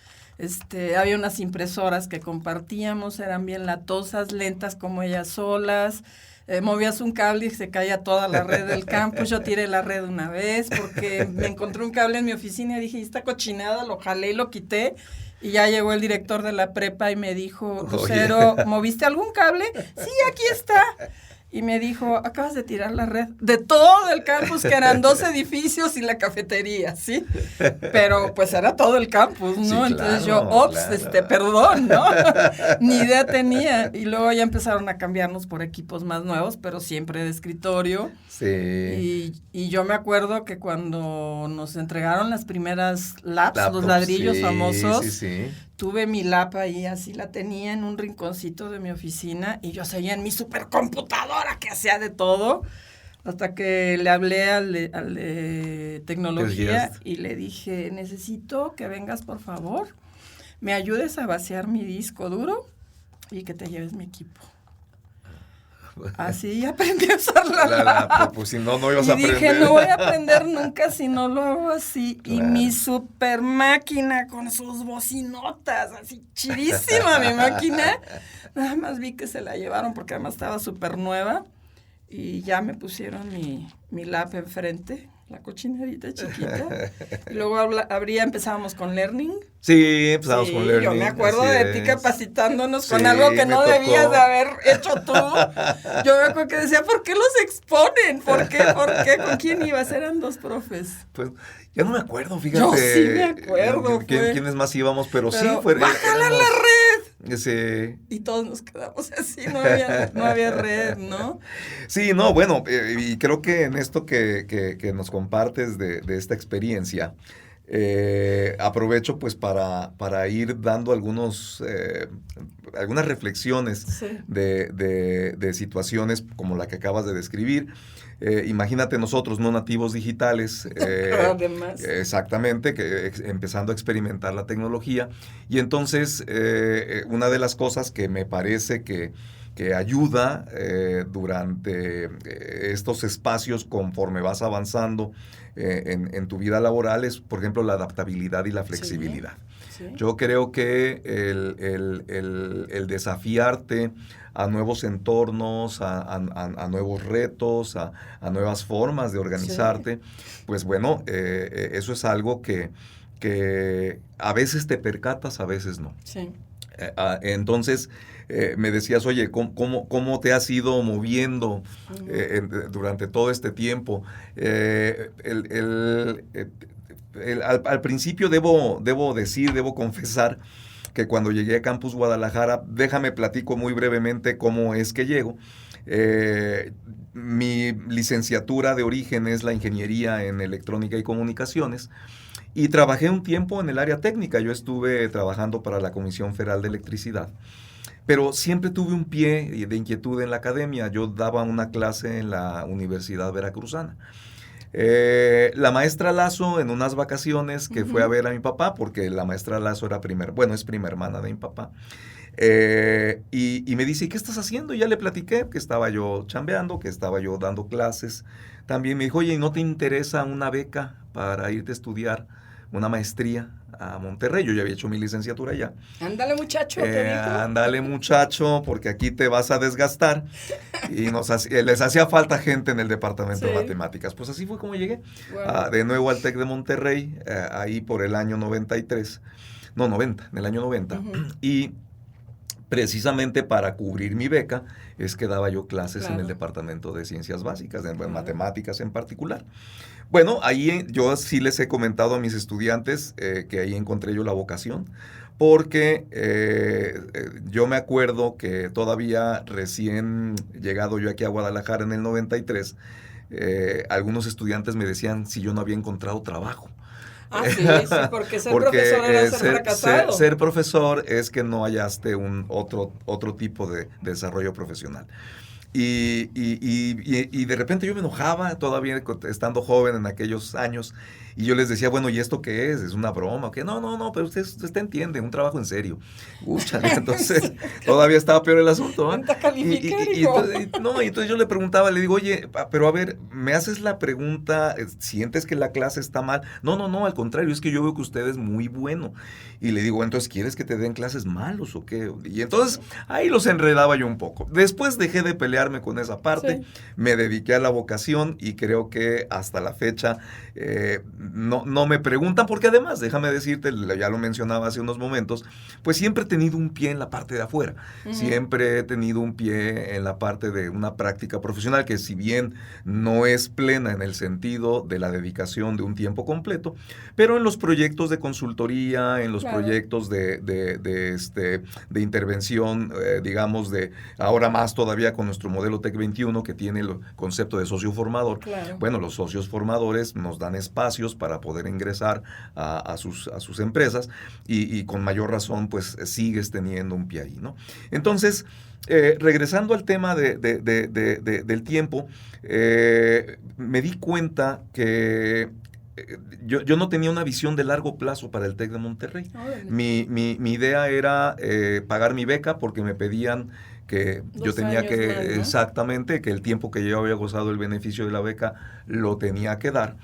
había unas impresoras que compartíamos, eran bien latosas, lentas como ellas solas. Movías un cable y se caía toda la red del campus. Yo tiré la red una vez porque me encontré un cable en mi oficina y dije, esta cochinada, lo jalé y lo quité. Y ya llegó el director de la prepa y me dijo, Lucero, ¿moviste algún cable? Sí, aquí está. Y me dijo, acabas de tirar la red de todo el campus, que eran 2 edificios y la cafetería, ¿sí? Pero pues era todo el campus, ¿no? Sí, claro, entonces yo, perdón, ¿no? Ni idea tenía. Y luego ya empezaron a cambiarnos por equipos más nuevos, pero siempre de escritorio. Sí. Y yo me acuerdo que cuando nos entregaron las primeras laptops, los ladrillos famosos, tuve mi lap ahí, así la tenía en un rinconcito de mi oficina y yo seguía en mi supercomputadora que hacía de todo, hasta que le hablé al de tecnología y le dije, necesito que vengas por favor, me ayudes a vaciar mi disco duro y que te lleves mi equipo. Así aprendí a usar la lap. Pues si no ibas a aprender. Y dije, no voy a aprender nunca si no lo hago así. Claro. Y mi super máquina con sus bocinotas, así chidísima mi máquina. Nada más vi que se la llevaron porque además estaba súper nueva. Y ya me pusieron mi lap enfrente, la cochinerita chiquita. Y luego empezábamos con Learning. Sí, empezamos con Learning. Yo me acuerdo de ti capacitándonos con algo que no debías de haber hecho tú. Yo me acuerdo que decía, ¿por qué los exponen? ¿Por qué? ¿Con quién ibas? Eran 2 profes. Pues ya no me acuerdo, fíjate. Yo sí me acuerdo. ¿Quiénes más íbamos? Pero sí fue. ¡Bájala la red! Y todos nos quedamos así, no había red, ¿no? Sí, no, bueno, y creo que en esto que nos compartes de esta experiencia, aprovecho pues para ir dando algunas reflexiones Sí. de situaciones como la que acabas de describir. Imagínate nosotros, no nativos digitales, Además. exactamente, empezando a experimentar la tecnología. Y entonces, una de las cosas que me parece que ayuda durante estos espacios conforme vas avanzando en tu vida laboral es, por ejemplo, la adaptabilidad y la flexibilidad. Sí. Yo creo que el desafiarte a nuevos entornos, a nuevos retos, a nuevas formas de organizarte, pues bueno, eso es algo que a veces te percatas, a veces no. Sí. Entonces, me decías, oye, ¿cómo te has ido moviendo durante todo este tiempo? Al principio debo confesar que cuando llegué a Campus Guadalajara, déjame platico muy brevemente cómo es que llego. Mi licenciatura de origen es la ingeniería en electrónica y comunicaciones. Y trabajé un tiempo en el área técnica. Yo estuve trabajando para la Comisión Federal de Electricidad. Pero siempre tuve un pie de inquietud en la academia. Yo daba una clase en la Universidad Veracruzana. La maestra Lazo, en unas vacaciones que fue a ver a mi papá, porque la maestra Lazo es prima hermana de mi papá. Y me dice, ¿qué estás haciendo? Y ya le platiqué que estaba yo chambeando, que estaba yo dando clases. También me dijo, oye, ¿no te interesa una beca para irte a estudiar una maestría a Monterrey? Yo ya había hecho mi licenciatura allá. Ándale, muchacho, te dijo. Ándale, muchacho, porque aquí te vas a desgastar. Y les hacía falta gente en el departamento de matemáticas. Pues así fue como llegué. Wow. De nuevo al TEC de Monterrey, ahí por el año 93. No, 90, en el año 90. Y precisamente para cubrir mi beca es que daba yo clases en el departamento de ciencias básicas, en matemáticas en particular. Bueno, ahí yo sí les he comentado a mis estudiantes que ahí encontré yo la vocación, porque yo me acuerdo que todavía recién llegado yo aquí a Guadalajara en el 93, algunos estudiantes me decían si yo no había encontrado trabajo. Sí, porque ser profesor era ser fracasado. Ser profesor es que no hallaste otro tipo de desarrollo profesional. Y de repente yo me enojaba, todavía estando joven en aquellos años, y yo les decía, bueno, ¿y esto qué es? ¿Es una broma? ¿Qué? No, pero usted entiende, un trabajo en serio. Úchale, entonces todavía estaba peor el asunto. Entonces yo le preguntaba, le digo, oye, pero a ver, ¿me haces la pregunta, sientes que la clase está mal? No, al contrario, es que yo veo que usted es muy bueno. Y le digo, entonces, ¿quieres que te den clases malos o qué? Y entonces ahí los enredaba yo un poco. Después dejé de pelearme con esa parte, me dediqué a la vocación y creo que hasta la fecha no me preguntan, porque además, déjame decirte, ya lo mencionaba hace unos momentos, pues siempre he tenido un pie en la parte de afuera, siempre he tenido un pie en la parte de una práctica profesional que si bien no es plena en el sentido de la dedicación de un tiempo completo, pero en los proyectos de consultoría, en los proyectos de intervención, digamos, de ahora más todavía con nuestro modelo TEC 21 que tiene el concepto de socio formador. Bueno, los socios formadores nos dan espacios para poder ingresar a sus empresas y con mayor razón pues sigues teniendo un pie ahí, ¿no? Entonces, regresando al tema del tiempo, me di cuenta que yo no tenía una visión de largo plazo para el TEC de Monterrey. Mi idea era pagar mi beca porque me pedían que yo tenía que, más, ¿no? Exactamente, que el tiempo que yo había gozado el beneficio de la beca lo tenía que dar.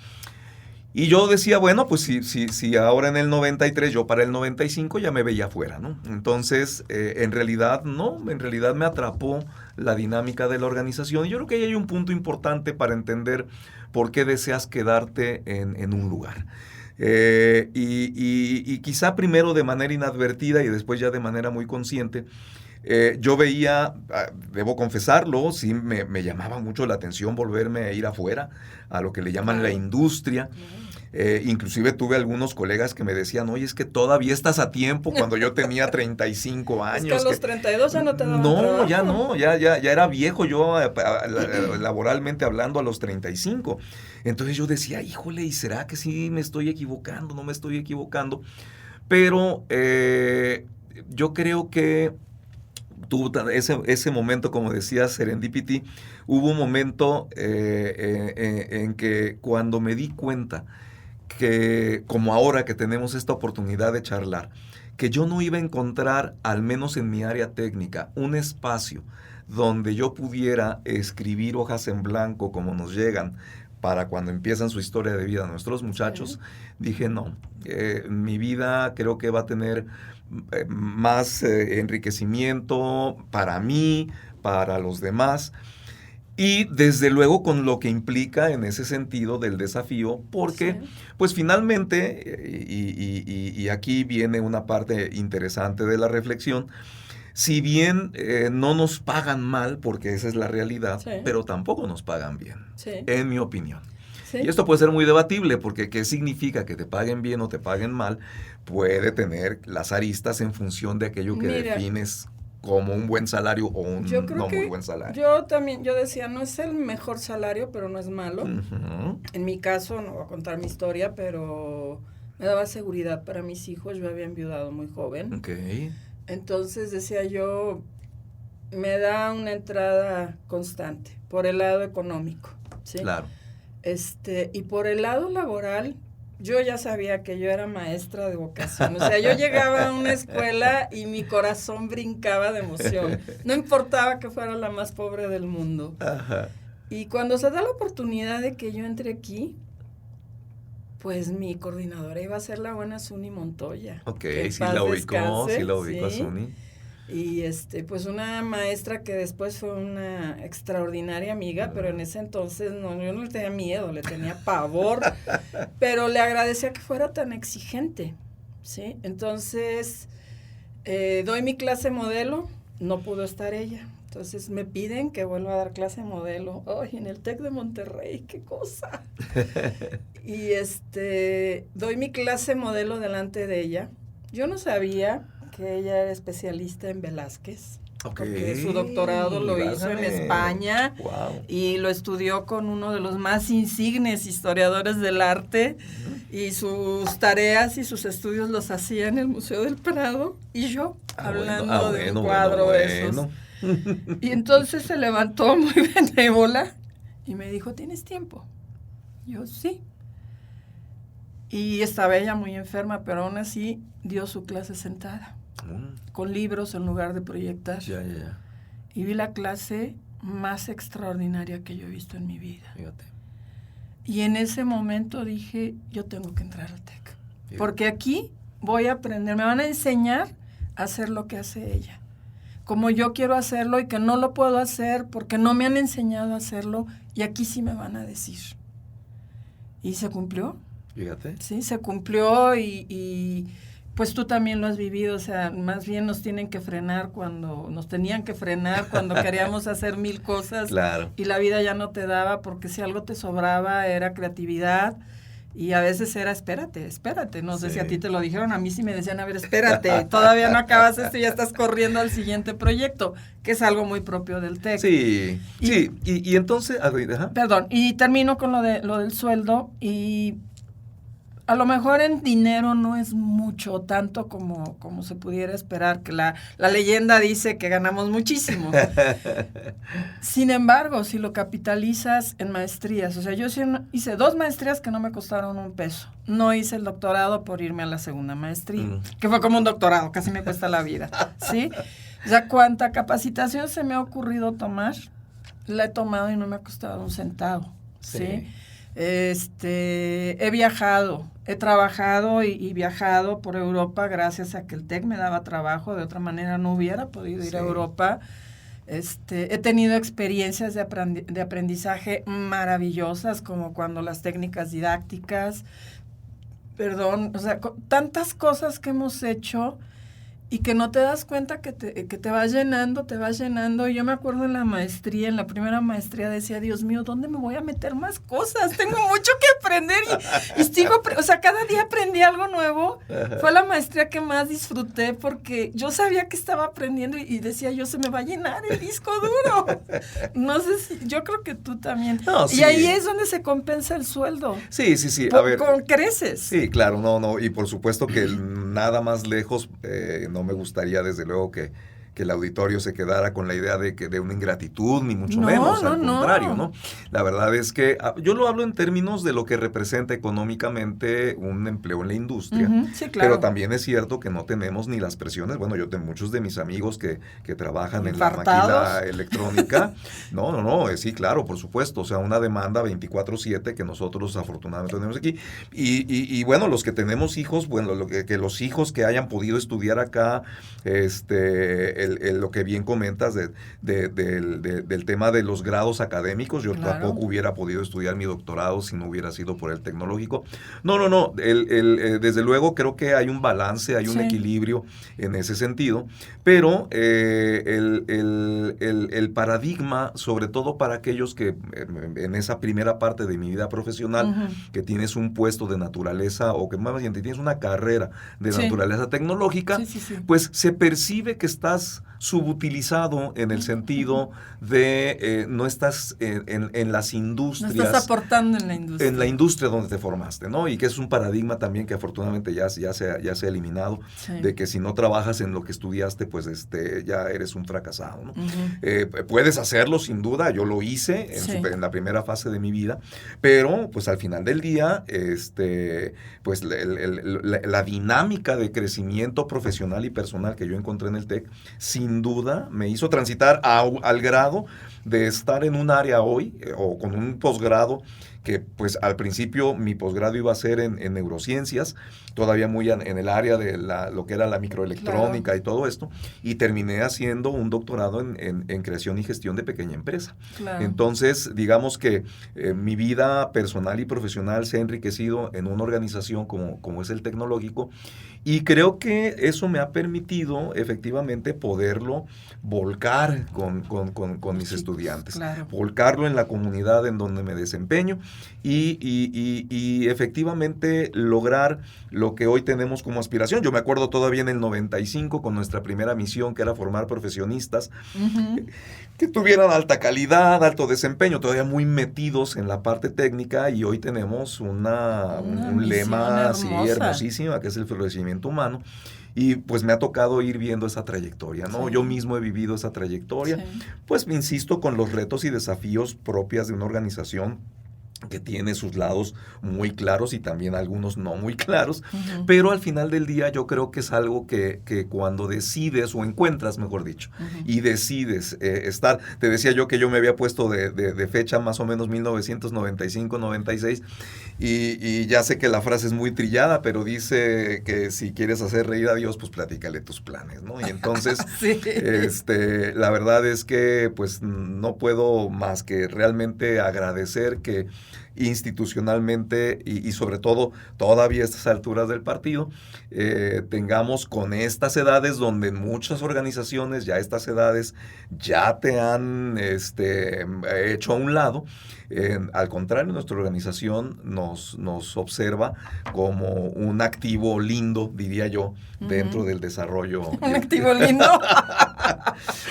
Y yo decía, bueno, pues si ahora en el 93, yo para el 95 ya me veía afuera, ¿no? Entonces, en realidad me atrapó la dinámica de la organización. Y yo creo que ahí hay un punto importante para entender por qué deseas quedarte en un lugar. Y quizá primero de manera inadvertida y después ya de manera muy consciente, yo veía, debo confesarlo, sí me llamaba mucho la atención volverme a ir afuera, a lo que le llaman la industria. Inclusive tuve algunos colegas que me decían, oye, es que todavía estás a tiempo cuando yo tenía 35 años. Es que a los 32 ya no te daban No, trabajo. ya era viejo yo laboralmente hablando a los 35. Entonces yo decía, híjole, ¿y será que sí me estoy equivocando? No me estoy equivocando. Pero yo creo que tuvo ese momento, como decía Serendipity, hubo un momento en que cuando me di cuenta que, como ahora que tenemos esta oportunidad de charlar, que yo no iba a encontrar, al menos en mi área técnica, un espacio donde yo pudiera escribir hojas en blanco como nos llegan para cuando empiezan su historia de vida nuestros muchachos, dije no, mi vida creo que va a tener más enriquecimiento para mí, para los demás. Y desde luego con lo que implica en ese sentido del desafío, porque pues finalmente, y aquí viene una parte interesante de la reflexión, si bien no nos pagan mal, porque esa es la realidad, pero tampoco nos pagan bien, en mi opinión. Sí. Y esto puede ser muy debatible, porque ¿qué significa que te paguen bien o te paguen mal? Puede tener las aristas en función de aquello que defines como un buen salario o un no muy buen salario. Yo decía, no es el mejor salario, pero no es malo. Uh-huh. En mi caso, no voy a contar mi historia, pero me daba seguridad para mis hijos. Yo había enviudado muy joven. Okay. Entonces decía yo, me da una entrada constante por el lado económico, ¿sí? Claro. Y por el lado laboral, yo ya sabía que yo era maestra de vocación. O sea, yo llegaba a una escuela y mi corazón brincaba de emoción. No importaba que fuera la más pobre del mundo. Ajá. Y cuando se da la oportunidad de que yo entre aquí, pues mi coordinadora iba a ser la buena Suni Montoya. Ok, sí la ubicó a Suni. Y pues una maestra que después fue una extraordinaria amiga, pero en ese entonces yo no le tenía miedo, le tenía pavor, pero le agradecía que fuera tan exigente, ¿sí? Entonces, doy mi clase modelo, no pudo estar ella, entonces me piden que vuelva a dar clase modelo, ¡ay, en el TEC de Monterrey, qué cosa! Y doy mi clase modelo delante de ella, yo no sabía que ella era especialista en Velázquez, porque su doctorado lo hizo en España. Wow. Y lo estudió con uno de los más insignes historiadores del arte, y sus tareas y sus estudios los hacía en el Museo del Prado, y yo hablando de un cuadro de esos. Y entonces se levantó muy benévola y me dijo, ¿tienes tiempo? Yo, sí. Y estaba ella muy enferma, pero aún así dio su clase sentada, con libros en lugar de proyectar. Ya. Y vi la clase más extraordinaria que yo he visto en mi vida. Fíjate. Y en ese momento dije, yo tengo que entrar al TEC. Porque aquí voy a aprender, me van a enseñar a hacer lo que hace ella. Como yo quiero hacerlo y que no lo puedo hacer porque no me han enseñado a hacerlo, y aquí sí me van a decir. Y se cumplió. Fíjate. Sí, se cumplió y pues tú también lo has vivido, o sea, más bien nos tenían que frenar cuando queríamos hacer 1000 cosas. Claro. Y la vida ya no te daba, porque si algo te sobraba era creatividad, y a veces era espérate, no sé si a ti te lo dijeron, a mí sí me decían, a ver, espérate, todavía no acabas esto y ya estás corriendo al siguiente proyecto, que es algo muy propio del TEC. Sí, y entonces, ajá. Perdón, y termino con lo del sueldo, y a lo mejor en dinero no es mucho, tanto como se pudiera esperar, que la leyenda dice que ganamos muchísimo. Sin embargo, si lo capitalizas en maestrías, o sea, yo hice 2 maestrías que no me costaron un peso. No hice el doctorado por irme a la segunda maestría, que fue como un doctorado, casi me cuesta la vida, ¿sí? O sea, cuánta capacitación se me ha ocurrido tomar, la he tomado y no me ha costado un centavo, ¿sí? He viajado, he trabajado y viajado por Europa gracias a que el TEC me daba trabajo, de otra manera no hubiera podido ir a Europa. He tenido experiencias de aprendizaje maravillosas, como cuando las técnicas didácticas, o sea, tantas cosas que hemos hecho, y que no te das cuenta que te vas llenando, te vas llenando. Yo me acuerdo en la maestría, en la primera maestría, decía, Dios mío, ¿dónde me voy a meter más cosas? Tengo mucho que aprender y sigo, o sea, cada día aprendí algo nuevo. Fue la maestría que más disfruté porque yo sabía que estaba aprendiendo y decía yo, se me va a llenar el disco duro. No sé si, yo creo que tú también. No, sí. Y ahí es donde se compensa el sueldo. Sí, a ver. Creces. Sí, claro, no, y por supuesto que nada más lejos, no me gustaría desde luego que el auditorio se quedara con la idea de una ingratitud, ni mucho menos, al contrario, ¿no? La verdad es que yo lo hablo en términos de lo que representa económicamente un empleo en la industria, sí, claro. Pero también es cierto que no tenemos ni las presiones, bueno, yo tengo muchos de mis amigos que trabajan en la máquina electrónica, sí, claro, por supuesto, o sea, una demanda 24/7 que nosotros afortunadamente tenemos aquí, y bueno, los que tenemos hijos, bueno, que los hijos que hayan podido estudiar acá, lo que bien comentas del tema de los grados académicos, yo tampoco hubiera podido estudiar mi doctorado si no hubiera sido por el tecnológico. No, desde luego creo que hay un balance, hay un equilibrio en ese sentido, pero el paradigma, sobre todo para aquellos que en esa primera parte de mi vida profesional, que tienes un puesto de naturaleza, o que más bien tienes una carrera de naturaleza tecnológica, pues se percibe que estás subutilizado en el sentido de no estás en las industrias. No estás aportando en la industria. En la industria donde te formaste, ¿no? Y que es un paradigma también que afortunadamente ya se ha eliminado, de que si no trabajas en lo que estudiaste, pues ya eres un fracasado, ¿no? Puedes hacerlo, sin duda, yo lo hice en la primera fase de mi vida, pero pues al final del día, pues la dinámica de crecimiento profesional y personal que yo encontré en el TEC, sin duda me hizo transitar al grado de estar en un área hoy, o con un posgrado, que pues al principio mi posgrado iba a ser en neurociencias, todavía muy en el área de lo que era la microelectrónica y todo esto, y terminé haciendo un doctorado en creación y gestión de pequeña empresa. Entonces, digamos que mi vida personal y profesional se ha enriquecido en una organización como es el Tecnológico, y creo que eso me ha permitido efectivamente poderlo volcar con mis estudiantes, volcarlo en la comunidad en donde me desempeño, y efectivamente lograr lo que hoy tenemos como aspiración. Yo me acuerdo todavía en el 95 con nuestra primera misión, que era formar profesionistas que tuvieran alta calidad, alto desempeño, todavía muy metidos en la parte técnica, y hoy tenemos un lema así hermosísima, que es el florecimiento humano. Y pues me ha tocado ir viendo esa trayectoria, ¿no? Yo mismo he vivido esa trayectoria, pues me insisto, con los retos y desafíos propias de una organización que tiene sus lados muy claros y también algunos no muy claros, pero al final del día yo creo que es algo que cuando decides, o encuentras, mejor dicho, y decides estar, te decía yo que yo me había puesto de fecha más o menos 1995-96, y ya sé que la frase es muy trillada, pero dice que si quieres hacer reír a Dios, pues platícale tus planes, ¿no? Y entonces, la verdad es que pues no puedo más que realmente agradecer que institucionalmente y sobre todo todavía a estas alturas del partido tengamos con estas edades, donde en muchas organizaciones ya estas edades ya te han hecho a un lado. Al contrario, nuestra organización nos observa como un activo lindo, diría yo, dentro del desarrollo. Un activo lindo.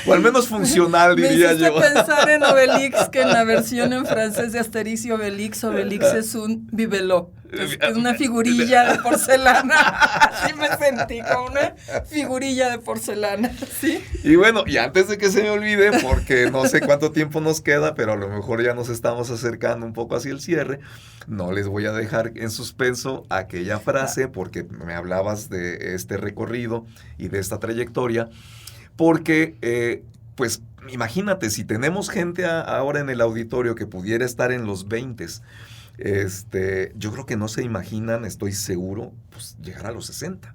O al menos funcional, diría yo. Me hiciste pensar en Obelix, que en la versión en francés de Asterix y Obelix es un bibelot. Es una figurilla de porcelana. Así me sentí, como una figurilla de porcelana. ¿Sí? Y bueno, y antes de que se me olvide, porque no sé cuánto tiempo nos queda, pero a lo mejor ya nos estamos acercando un poco hacia el cierre, no les voy a dejar en suspenso aquella frase, porque me hablabas de este recorrido y de esta trayectoria, porque pues imagínate, si tenemos gente ahora en el auditorio que pudiera estar en los 20s, yo creo que no se imaginan, estoy seguro, pues llegar a los 60.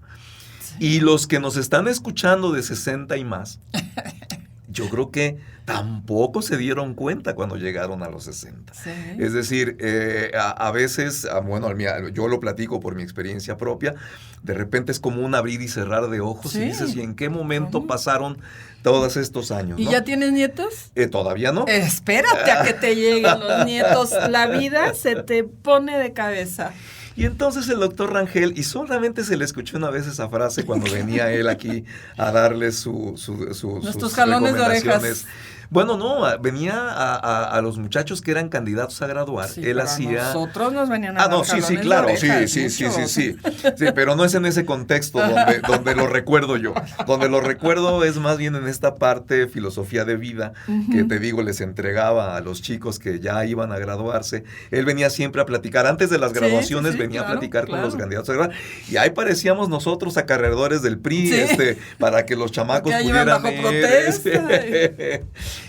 Sí. Y los que nos están escuchando de 60 y más, yo creo que tampoco se dieron cuenta cuando llegaron a los 60. Sí. Es decir, a veces, bueno, yo lo platico por mi experiencia propia, de repente es como un abrir y cerrar de ojos, y dices, ¿y en qué momento pasaron todos estos años? ¿Y ¿no? ya tienes nietos? Todavía no. Espérate a que te lleguen los nietos. La vida se te pone de cabeza. Y entonces el doctor Rangel, y solamente se le escuchó una vez esa frase cuando venía él aquí a darle sus jalones de recomendaciones. orejas. Bueno, no, venía a los muchachos que eran candidatos a graduar. Sí, Él hacía... nosotros nos venían a dar no, sí, claro, sí, pero no es en ese contexto donde lo recuerdo yo. Donde lo recuerdo es más bien en esta parte filosofía de vida, que te digo, les entregaba a los chicos que ya iban a graduarse. Él venía siempre a platicar, antes de las graduaciones venía a platicar con los candidatos a graduar, y ahí parecíamos nosotros acarreadores del PRI, para que los chamacos pudieran bajo protesta.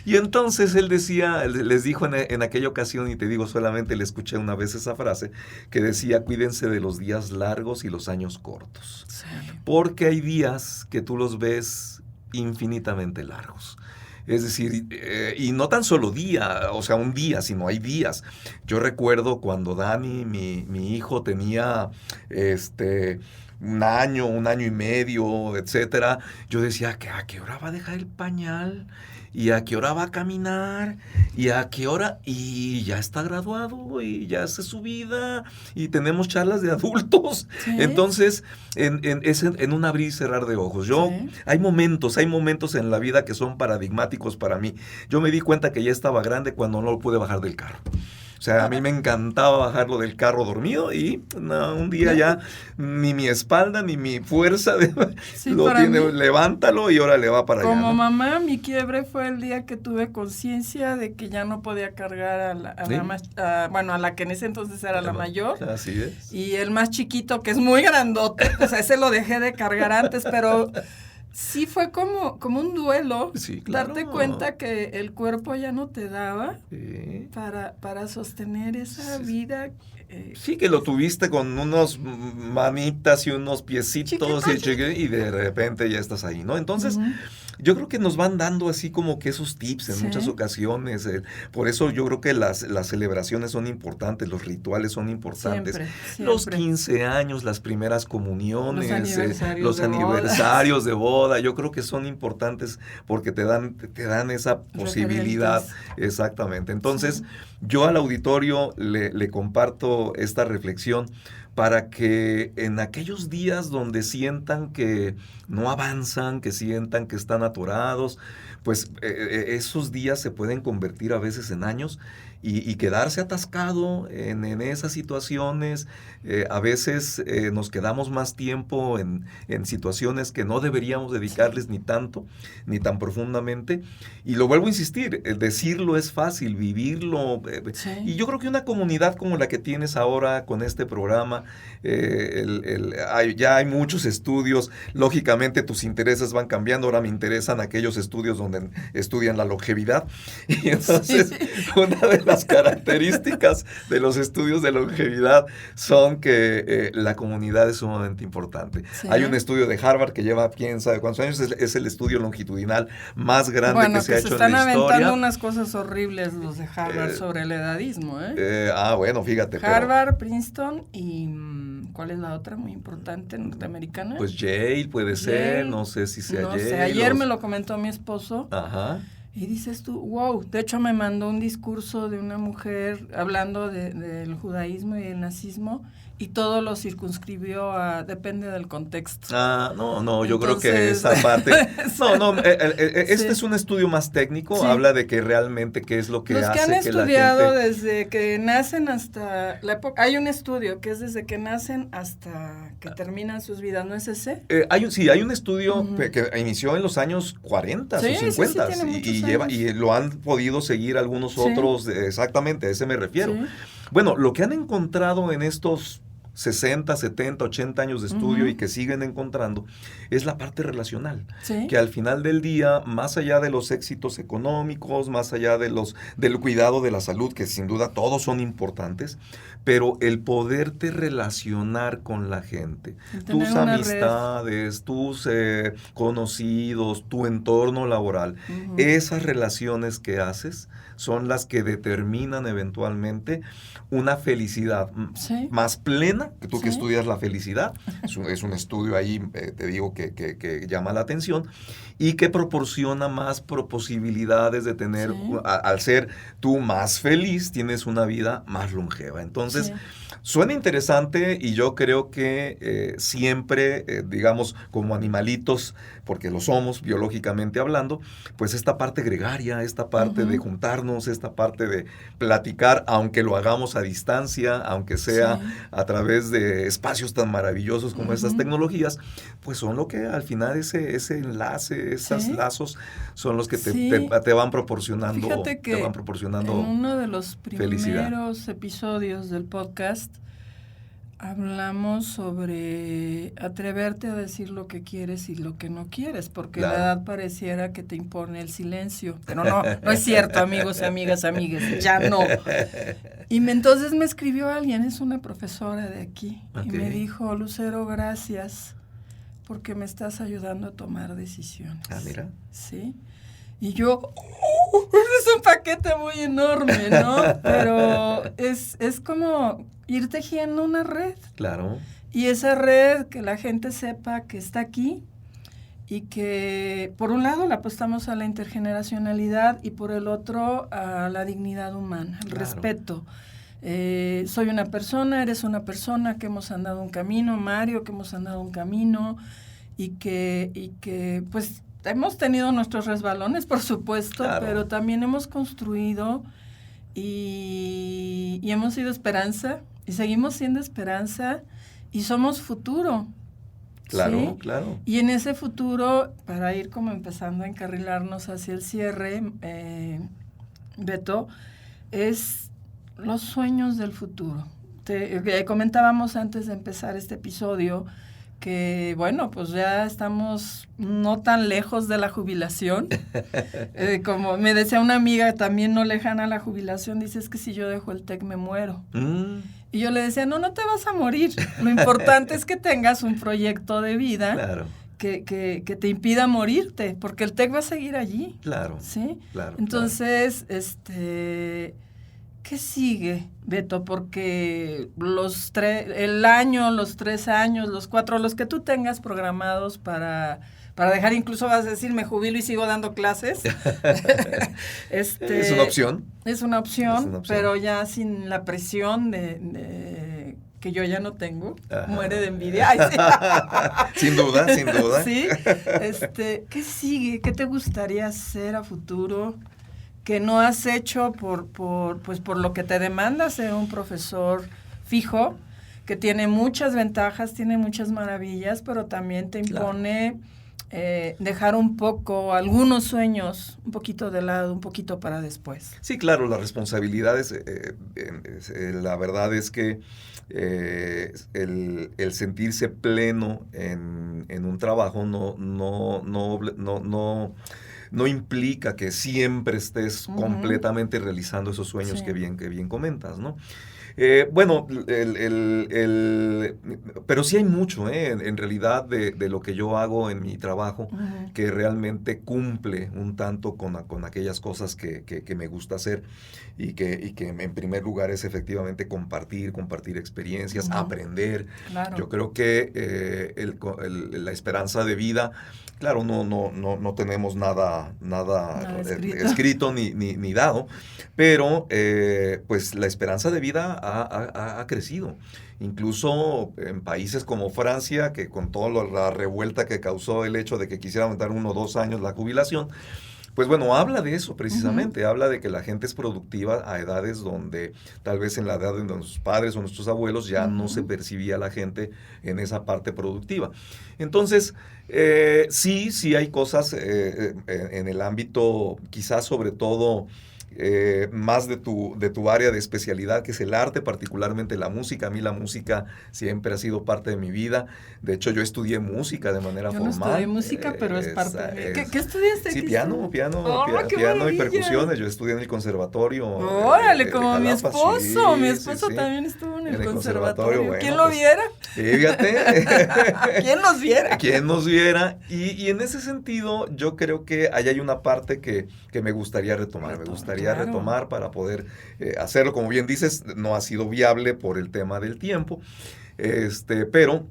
Y entonces él decía, les dijo en aquella ocasión, y te digo, solamente le escuché una vez esa frase, que decía, cuídense de los días largos y los años cortos. Sí. Porque hay días que tú los ves infinitamente largos. Es decir, y no tan solo un día, sino hay días. Yo recuerdo cuando Dani, mi hijo, tenía un año y medio, etcétera. Yo decía, ¿a qué hora va a dejar el pañal? ¿Y a qué hora va a caminar? ¿Y a qué hora? Y ya está graduado, y ya hace su vida, y tenemos charlas de adultos. ¿Sí? Entonces, es en un abrir y cerrar de ojos. Hay momentos en la vida que son paradigmáticos para mí. Yo me di cuenta que ya estaba grande cuando no lo pude bajar del carro. O sea, a mí me encantaba bajarlo del carro dormido, y un día ya ni mi espalda ni mi fuerza levántalo y ahora le va para allá. Como mamá, mi quiebre fue el día que tuve conciencia de que ya no podía cargar a la que en ese entonces era la mayor. Así es. Y el más chiquito, que es muy grandote, pues a ese lo dejé de cargar antes, pero... Sí, fue como un duelo, darte cuenta que el cuerpo ya no te daba para sostener esa vida. Sí, que lo tuviste con unos manitas y unos piecitos y de repente ya estás ahí, ¿no? Entonces, yo creo que nos van dando así como que esos tips en muchas ocasiones. Por eso yo creo que las celebraciones son importantes, los rituales son importantes. Siempre. Los 15 años, las primeras comuniones, los aniversarios de boda, yo creo que son importantes porque te dan esa posibilidad. Exactamente. Entonces, yo al auditorio le comparto esta reflexión para que en aquellos días donde sientan que no avanzan, que sientan que están atorados, pues esos días se pueden convertir a veces en años y quedarse atascado en esas situaciones. A veces nos quedamos más tiempo en situaciones que no deberíamos dedicarles ni tanto, ni tan profundamente. Y lo vuelvo a insistir, decirlo es fácil, vivirlo. Y yo creo que una comunidad como la que tienes ahora con este programa, ya hay muchos estudios, lógicamente tus intereses van cambiando. Ahora me interesan aquellos estudios donde estudian la longevidad. Y entonces, una de las características de los estudios de longevidad son que la comunidad es sumamente importante. Sí. Hay un estudio de Harvard que lleva quién sabe cuántos años, es el estudio longitudinal más grande que se ha hecho en la historia. Bueno, que se están aventando unas cosas horribles los de Harvard sobre el edadismo, bueno, fíjate. Harvard, Princeton y... ¿cuál es la otra muy importante norteamericana? Pues Yale puede ser, no sé si sea Yale. No sé, ayer me lo comentó mi esposo. Ajá. Y dices tú, wow, de hecho me mandó un discurso de una mujer hablando del judaísmo y el nazismo, y todo lo circunscribió a depende del contexto. Yo creo que esa parte... Este es un estudio más técnico, habla de que realmente qué es lo que hace que la gente... Los que han estudiado desde que nacen hasta la época... Hay un estudio que es desde que nacen hasta que terminan sus vidas, ¿no es ese? Hay un estudio que inició en los años 40 o 50 y lo han podido seguir algunos otros, exactamente, a ese me refiero. Sí. Bueno, lo que han encontrado en estos 60, 70, 80 años de estudio y que siguen encontrando, es la parte relacional. Sí. Que al final del día, más allá de los éxitos económicos, más allá del cuidado de la salud, que sin duda todos son importantes, pero el poderte relacionar con la gente, tus amistades, tus conocidos, tu entorno laboral, esas relaciones que haces son las que determinan eventualmente una felicidad más plena, que tú que estudias la felicidad, es un estudio ahí, te digo, que llama la atención, y que proporciona más posibilidades de tener, al ser tú más feliz, tienes una vida más longeva. Entonces, suena interesante y yo creo que siempre, digamos, como animalitos, porque lo somos biológicamente hablando, pues esta parte gregaria, esta parte de juntarnos, esta parte de platicar, aunque lo hagamos a distancia, aunque sea a través de espacios tan maravillosos como estas tecnologías, pues son lo que al final ese enlace, esos lazos son los que te van proporcionando. Fíjate que te van proporcionando en uno de los primeros felicidad. episodios del podcast hablamos sobre atreverte a decir lo que quieres y lo que no quieres, porque la edad pareciera que te impone el silencio, pero no es cierto, amigos, amigas, amigues, ya no. Y entonces me escribió alguien, es una profesora de aquí, y me dijo, Lucero, gracias, porque me estás ayudando a tomar decisiones. Ah, mira. Sí. Y yo, es un paquete muy enorme, ¿no? Pero es como ir tejiendo una red. Claro. Y esa red, que la gente sepa que está aquí y que, por un lado, le apostamos a la intergeneracionalidad y por el otro, a la dignidad humana, al respeto. Soy una persona, eres una persona que hemos andado un camino, Mario, que hemos andado un camino y que pues, hemos tenido nuestros resbalones, por supuesto, pero también hemos construido y hemos sido esperanza y seguimos siendo esperanza y somos futuro. Claro, claro. Y en ese futuro, para ir como empezando a encarrilarnos hacia el cierre, Beto, es los sueños del futuro. Comentábamos antes de empezar este episodio que, bueno, pues ya estamos no tan lejos de la jubilación. Como me decía una amiga también no lejana a la jubilación, dice, es que si yo dejo el TEC me muero. Y yo le decía, no te vas a morir. Lo importante es que tengas un proyecto de vida que te impida morirte, porque el TEC va a seguir allí. Claro. ¿Sí? Claro. Entonces, ¿qué sigue, Beto? Porque el año, los 3 años, los 4, los que tú tengas programados para dejar, incluso vas a decir, me jubilo y sigo dando clases. ¿Es una opción? Es una opción, pero ya sin la presión de que yo ya no tengo. Ajá. Muere de envidia. Ay, sí. Sin duda. Sí. ¿Qué sigue? ¿Qué te gustaría hacer a futuro? Que no has hecho por lo que te demanda ser un profesor fijo, que tiene muchas ventajas, tiene muchas maravillas, pero también te impone dejar un poco, algunos sueños, un poquito de lado, un poquito para después. Sí, claro, las responsabilidades, la verdad es que el sentirse pleno en un trabajo no implica que siempre estés completamente realizando esos sueños que bien comentas, ¿no? Bueno, pero sí hay mucho, en realidad, de lo que yo hago en mi trabajo, que realmente cumple un tanto con aquellas cosas que me gusta hacer y que en primer lugar es efectivamente compartir experiencias, aprender. Claro. Yo creo que la esperanza de vida, claro, no tenemos nada escrito ni dado, pero pues la esperanza de vida ha crecido. Incluso en países como Francia, que con toda la revuelta que causó el hecho de que quisieran aumentar 1 o 2 años la jubilación, pues bueno, habla de eso precisamente, habla de que la gente es productiva a edades donde tal vez en la edad de nuestros padres o nuestros abuelos ya no se percibía la gente en esa parte productiva. Entonces, sí hay cosas en el ámbito, quizás sobre todo más de tu área de especialidad, que es el arte, particularmente la música. A mí la música siempre ha sido parte de mi vida. De hecho, yo estudié música de manera formal. Yo no estudié música, pero es parte de mí. ¿Qué estudiaste? Sí, piano qué piano y maravilla. percusiones. Yo estudié en el conservatorio. Órale, como mi Jalapa, esposo. sí, Mi esposo sí. también estuvo en el el conservatorio. bueno, ¿Quién lo pues, viera? Fíjate. ¿Quién nos viera? ¿Quién nos viera? Y en ese sentido, yo creo que ahí hay una parte que me gustaría retomar. Me gustaría Claro. retomar para poder hacerlo. Como bien dices, no ha sido viable por el tema del tiempo. Pero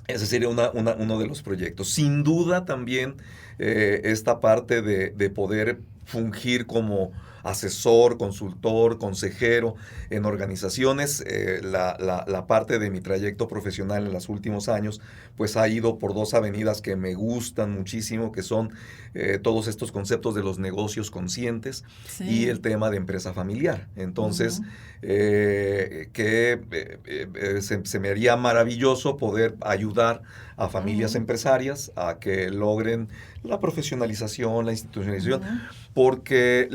ese sería uno de los proyectos. Sin duda también esta parte de poder fungir como asesor, consultor, consejero en organizaciones. La parte de mi trayecto profesional en los últimos años pues ha ido por dos avenidas que me gustan muchísimo, que son todos estos conceptos de los negocios conscientes y el tema de empresa familiar. Entonces, se me haría maravilloso poder ayudar a familias empresarias a que logren la profesionalización, la institucionalización, porque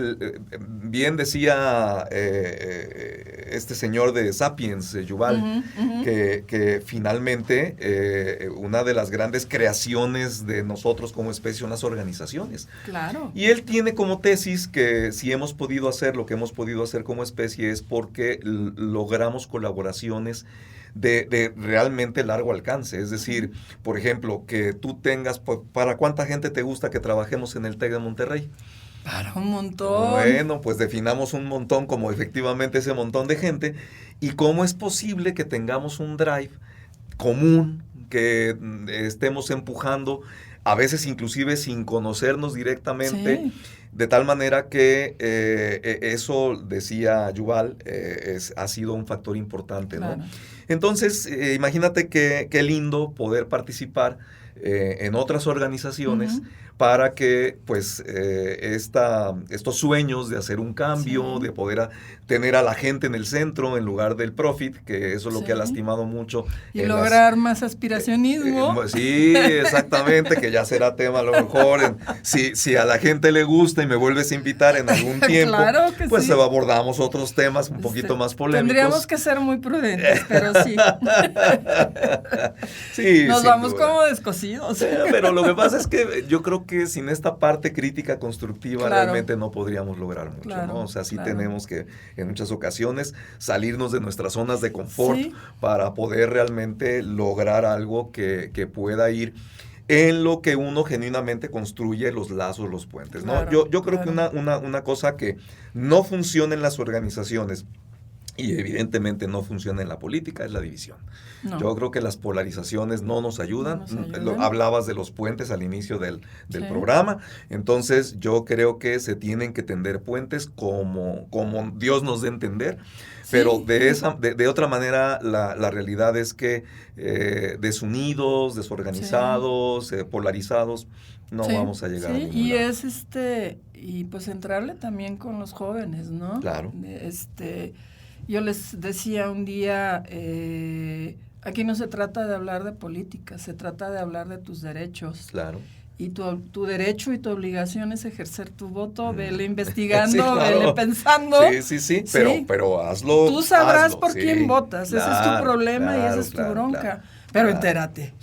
bien decía este señor de Sapiens, Yuval, que finalmente una de las grandes creaciones de nosotros como especie son las organizaciones. Claro. Y él tiene como tesis que si hemos podido hacer lo que hemos podido hacer como especie es porque logramos colaboraciones de realmente largo alcance. Es decir, por ejemplo, que tú tengas, ¿para cuánta gente te gusta que trabajemos en el TEC de Monterrey? Para un montón. Bueno, pues definamos un montón como efectivamente ese montón de gente y cómo es posible que tengamos un drive común, que estemos empujando, a veces inclusive sin conocernos directamente, de tal manera que eso, decía Yuval, ha sido un factor importante, ¿no? Claro. Entonces, imagínate qué lindo poder participar en otras organizaciones para que pues estos sueños de hacer un cambio, de poder tener a la gente en el centro en lugar del profit, que eso es lo que ha lastimado mucho. Y lograr más aspiracionismo. Sí, exactamente, que ya será tema a lo mejor. Si a la gente le gusta y me vuelves a invitar en algún tiempo, claro que pues sí. abordamos otros temas un poquito más polémicos. Tendríamos que ser muy prudentes, pero sí. Sí, nos vamos duda. Como descosidos. Pero lo que pasa es que yo creo que sin esta parte crítica constructiva realmente no podríamos lograr mucho, ¿no? O sea, sí tenemos que en muchas ocasiones salirnos de nuestras zonas de confort para poder realmente lograr algo que pueda ir en lo que uno genuinamente construye los lazos, los puentes, ¿no? Yo creo que una cosa que no funciona en las organizaciones y evidentemente no funciona en la política es la división. No. Yo creo que las polarizaciones no nos ayudan. Hablabas de los puentes al inicio del programa. Entonces yo creo que se tienen que tender puentes como Dios nos dé a entender. Pero de otra manera la realidad es que desunidos, desorganizados, polarizados, no vamos a llegar a ningún y lado. Es y pues entrarle también con los jóvenes, ¿no? Claro. Yo les decía un día, aquí no se trata de hablar de política, se trata de hablar de tus derechos. Claro. Y tu derecho y tu obligación es ejercer tu voto, vele investigando, vele pensando. Sí, pero hazlo. Tú sabrás por quién votas, ese es tu problema y esa es tu bronca. Pero entérate,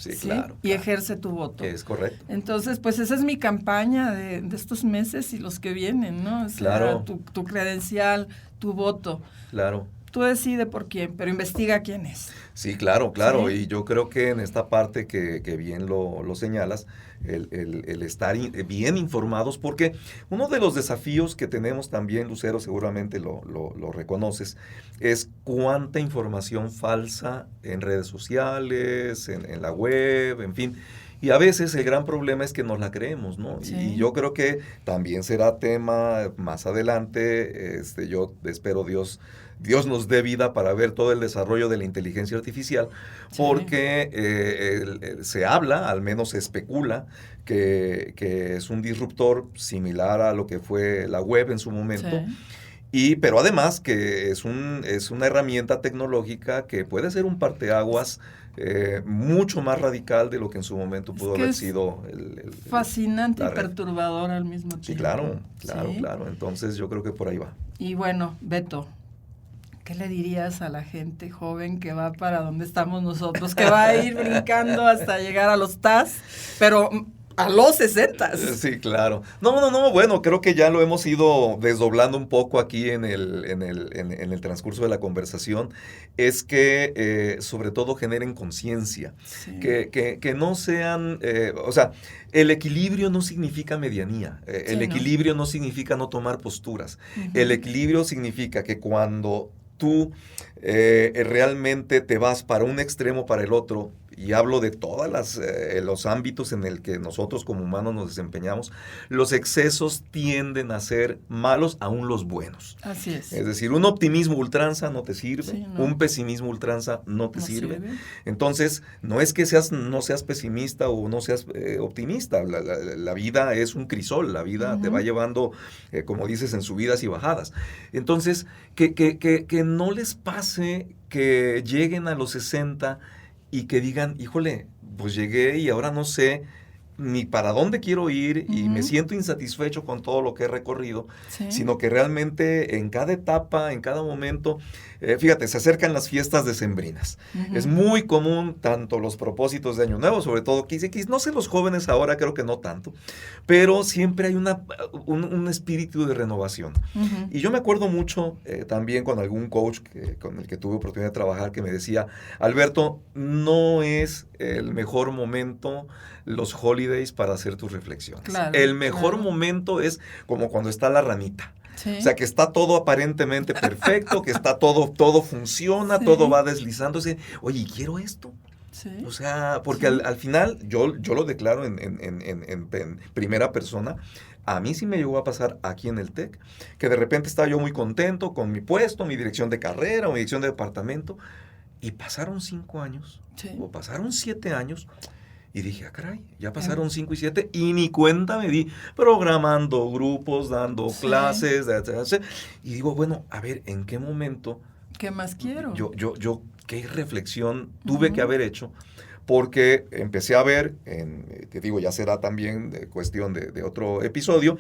y ejerce tu voto. Es correcto. Entonces, pues esa es mi campaña de estos meses y los que vienen, ¿no? O sea, tu credencial, tu voto. Claro. Tú decides por quién, pero investiga quién es. Sí, claro. Y yo creo que en esta parte que bien lo señalas, el estar bien informados, porque uno de los desafíos que tenemos también, Lucero, seguramente lo reconoces, es cuánta información falsa en redes sociales, en la web, en fin. Y a veces el gran problema es que nos la creemos, ¿no? Y yo creo que también será tema más adelante. Yo espero Dios nos dé vida para ver todo el desarrollo de la inteligencia artificial, porque se habla, al menos se especula, que es un disruptor similar a lo que fue la web en su momento. Pero además que es una herramienta tecnológica que puede ser un parteaguas mucho más radical de lo que en su momento pudo haber sido fascinante y perturbador al mismo tiempo. Sí, claro. Entonces yo creo que por ahí va. Y bueno, Beto, ¿qué le dirías a la gente joven que va para donde estamos nosotros, que va a ir brincando hasta llegar a los TAS, pero a los 60? Sí, claro. No, bueno, creo que ya lo hemos ido desdoblando un poco aquí en el transcurso de la conversación, es que sobre todo generen conciencia, sí. que no sean, o sea, el equilibrio no significa medianía, el equilibrio no significa no tomar posturas, el equilibrio significa que cuando tú realmente te vas para un extremo, para el otro, y hablo de todos los ámbitos en el que nosotros como humanos nos desempeñamos, los excesos tienden a ser malos, aún los buenos. Así es. Es decir, un optimismo ultranza no te sirve, sí, no. Un pesimismo ultranza no te sirve. Entonces, no es que no seas pesimista o no seas optimista, la vida es un crisol, la vida te va llevando, como dices, en subidas y bajadas. Entonces, que no les pase que lleguen a los 60 y que digan, híjole, pues llegué y ahora no sé ni para dónde quiero ir y me siento insatisfecho con todo lo que he recorrido, sino que realmente en cada etapa, en cada momento, fíjate, se acercan las fiestas decembrinas. Es muy común tanto los propósitos de Año Nuevo, sobre todo, no sé los jóvenes ahora, creo que no tanto, pero siempre hay un espíritu de renovación. Y yo me acuerdo mucho también con algún coach con el que tuve oportunidad de trabajar que me decía, Alberto, no es el mejor momento los holidays para hacer tus reflexiones. Claro, el mejor momento es como cuando está la ranita. Sí. O sea, que está todo aparentemente perfecto, que está todo funciona, todo va deslizándose. Oye, quiero esto. Sí. O sea, porque al final, yo lo declaro en primera persona, a mí sí me llegó a pasar aquí en el TEC, que de repente estaba yo muy contento con mi puesto, mi dirección de carrera, mi dirección de departamento, y pasaron 5 años, o pasaron 7 años, y dije, caray, ya pasaron 5 y 7 y ni cuenta me di, programando grupos, dando clases, etc. Y digo, bueno, a ver, ¿en qué momento? ¿Qué más quiero? Yo ¿qué reflexión tuve que haber hecho? Porque empecé a ver, te digo, ya será también cuestión de otro episodio,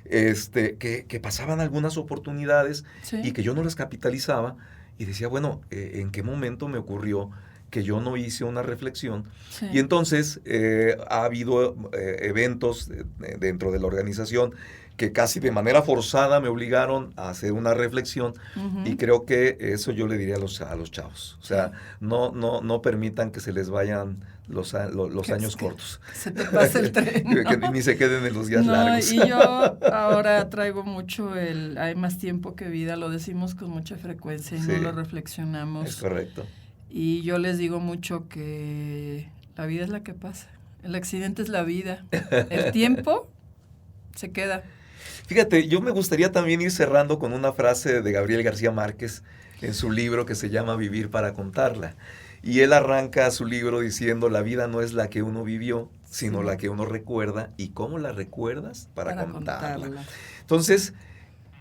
que pasaban algunas oportunidades y que yo no las capitalizaba y decía, bueno, ¿en qué momento me ocurrió que yo no hice una reflexión? Y entonces ha habido eventos dentro de la organización que casi de manera forzada me obligaron a hacer una reflexión y creo que eso yo le diría a los chavos. O sea, no permitan que se les vayan los años cortos. Se te pase el tren. Que ni se queden en los días largos. Y yo ahora traigo mucho hay más tiempo que vida, lo decimos con mucha frecuencia y no lo reflexionamos. Es correcto. Y yo les digo mucho que la vida es la que pasa. El accidente es la vida. El tiempo se queda. Fíjate, yo me gustaría también ir cerrando con una frase de Gabriel García Márquez en su libro que se llama Vivir para contarla. Y él arranca su libro diciendo, la vida no es la que uno vivió, sino la que uno recuerda. ¿Y cómo la recuerdas? Para contarla. Entonces,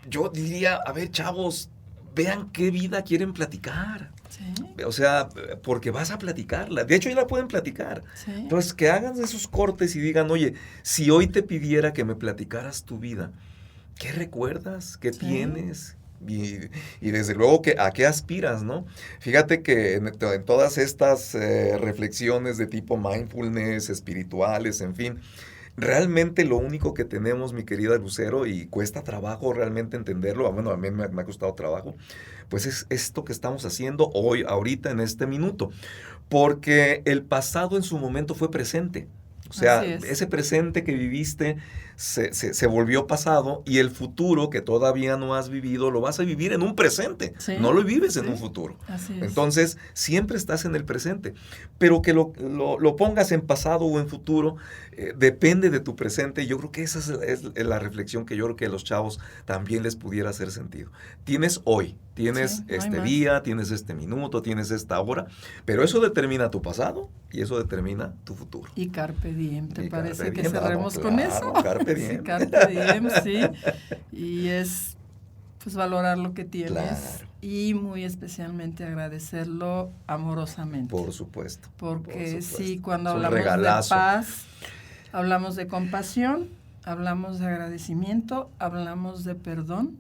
yo diría, a ver, chavos, vean qué vida quieren platicar. Sí. O sea, porque vas a platicarla. De hecho, ya la pueden platicar. Sí. Entonces, que hagan esos cortes y digan, oye, si hoy te pidiera que me platicaras tu vida, ¿qué recuerdas? ¿Qué tienes? Y desde luego, ¿a qué aspiras, no? Fíjate que en todas estas reflexiones de tipo mindfulness, espirituales, en fin, realmente lo único que tenemos, mi querida Lucero, y cuesta trabajo realmente entenderlo, bueno, a mí me ha costado trabajo, pues es esto que estamos haciendo hoy, ahorita, en este minuto. Porque el pasado en su momento fue presente. O sea, ese presente que viviste se volvió pasado y el futuro que todavía no has vivido lo vas a vivir en un presente. Sí. No lo vives en un futuro. Así es. Entonces, siempre estás en el presente. Pero que lo pongas en pasado o en futuro depende de tu presente. Yo creo que esa es la reflexión que yo creo que a los chavos también les pudiera hacer sentido. Tienes hoy, tienes este día, tienes este minuto, tienes esta hora, pero eso determina tu pasado y eso determina tu futuro. Y carpe diem, ¿te parece que cerremos con eso? Carpe diem. Sí, carpe diem, sí. Y pues valorar lo que tienes. Claro. Y muy especialmente agradecerlo amorosamente. Por supuesto. Porque sí, cuando Es un hablamos regalazo. de paz, hablamos de compasión, hablamos de agradecimiento, hablamos de perdón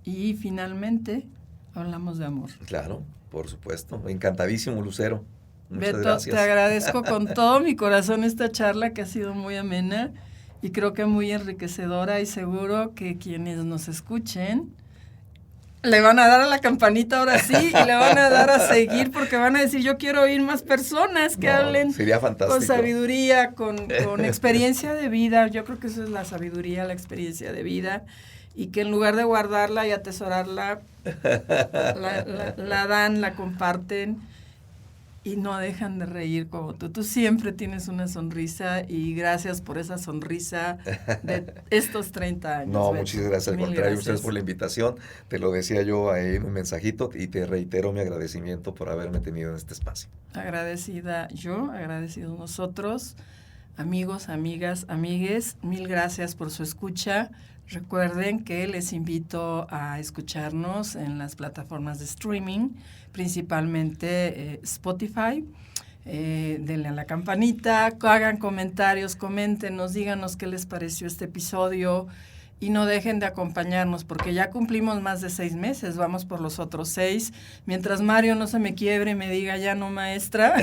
y finalmente hablamos de amor. Claro, por supuesto. Encantadísimo, Lucero. Muchas Beto, gracias. te agradezco con todo mi corazón esta charla que ha sido muy amena y creo que muy enriquecedora, y seguro que quienes nos escuchen le van a dar a la campanita ahora sí y le van a dar a seguir, porque van a decir, yo quiero oír más personas que hablen sería fantástico. con sabiduría, con experiencia de vida. Yo creo que eso es la sabiduría, la experiencia de vida, y que en lugar de guardarla y atesorarla, la dan, la comparten y no dejan de reír como tú. Tú siempre tienes una sonrisa, y gracias por esa sonrisa de estos 30 años. No, Beto. muchas gracias. Al contrario, Gracias. ustedes por la invitación. Te lo decía yo ahí en un mensajito, y te reitero mi agradecimiento por haberme tenido en este espacio. Agradecida yo, agradecidos nosotros. Amigos, amigas, amigues, mil gracias por su escucha. Recuerden que les invito a escucharnos en las plataformas de streaming, principalmente Spotify. Denle a la campanita, hagan comentarios, coméntenos, díganos qué les pareció este episodio, y no dejen de acompañarnos, porque ya cumplimos más de 6 meses, vamos por los otros 6, mientras Mario no se me quiebre y me diga, ya no, maestra,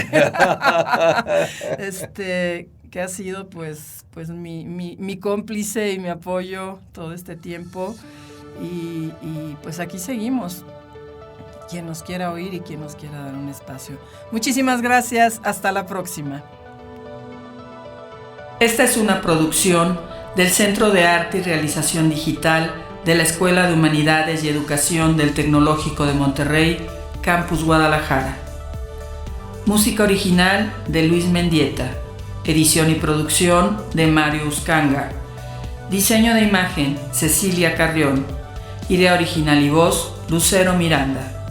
que ha sido pues mi cómplice y mi apoyo todo este tiempo, y pues aquí seguimos, quien nos quiera oír y quien nos quiera dar un espacio. Muchísimas gracias, hasta la próxima. Esta es una producción del Centro de Arte y Realización Digital de la Escuela de Humanidades y Educación del Tecnológico de Monterrey, Campus Guadalajara. Música original de Luis Mendieta. Edición y producción de Mario Uscanga. Diseño de imagen, Cecilia Carrión. Idea original y voz, Lucero Miranda.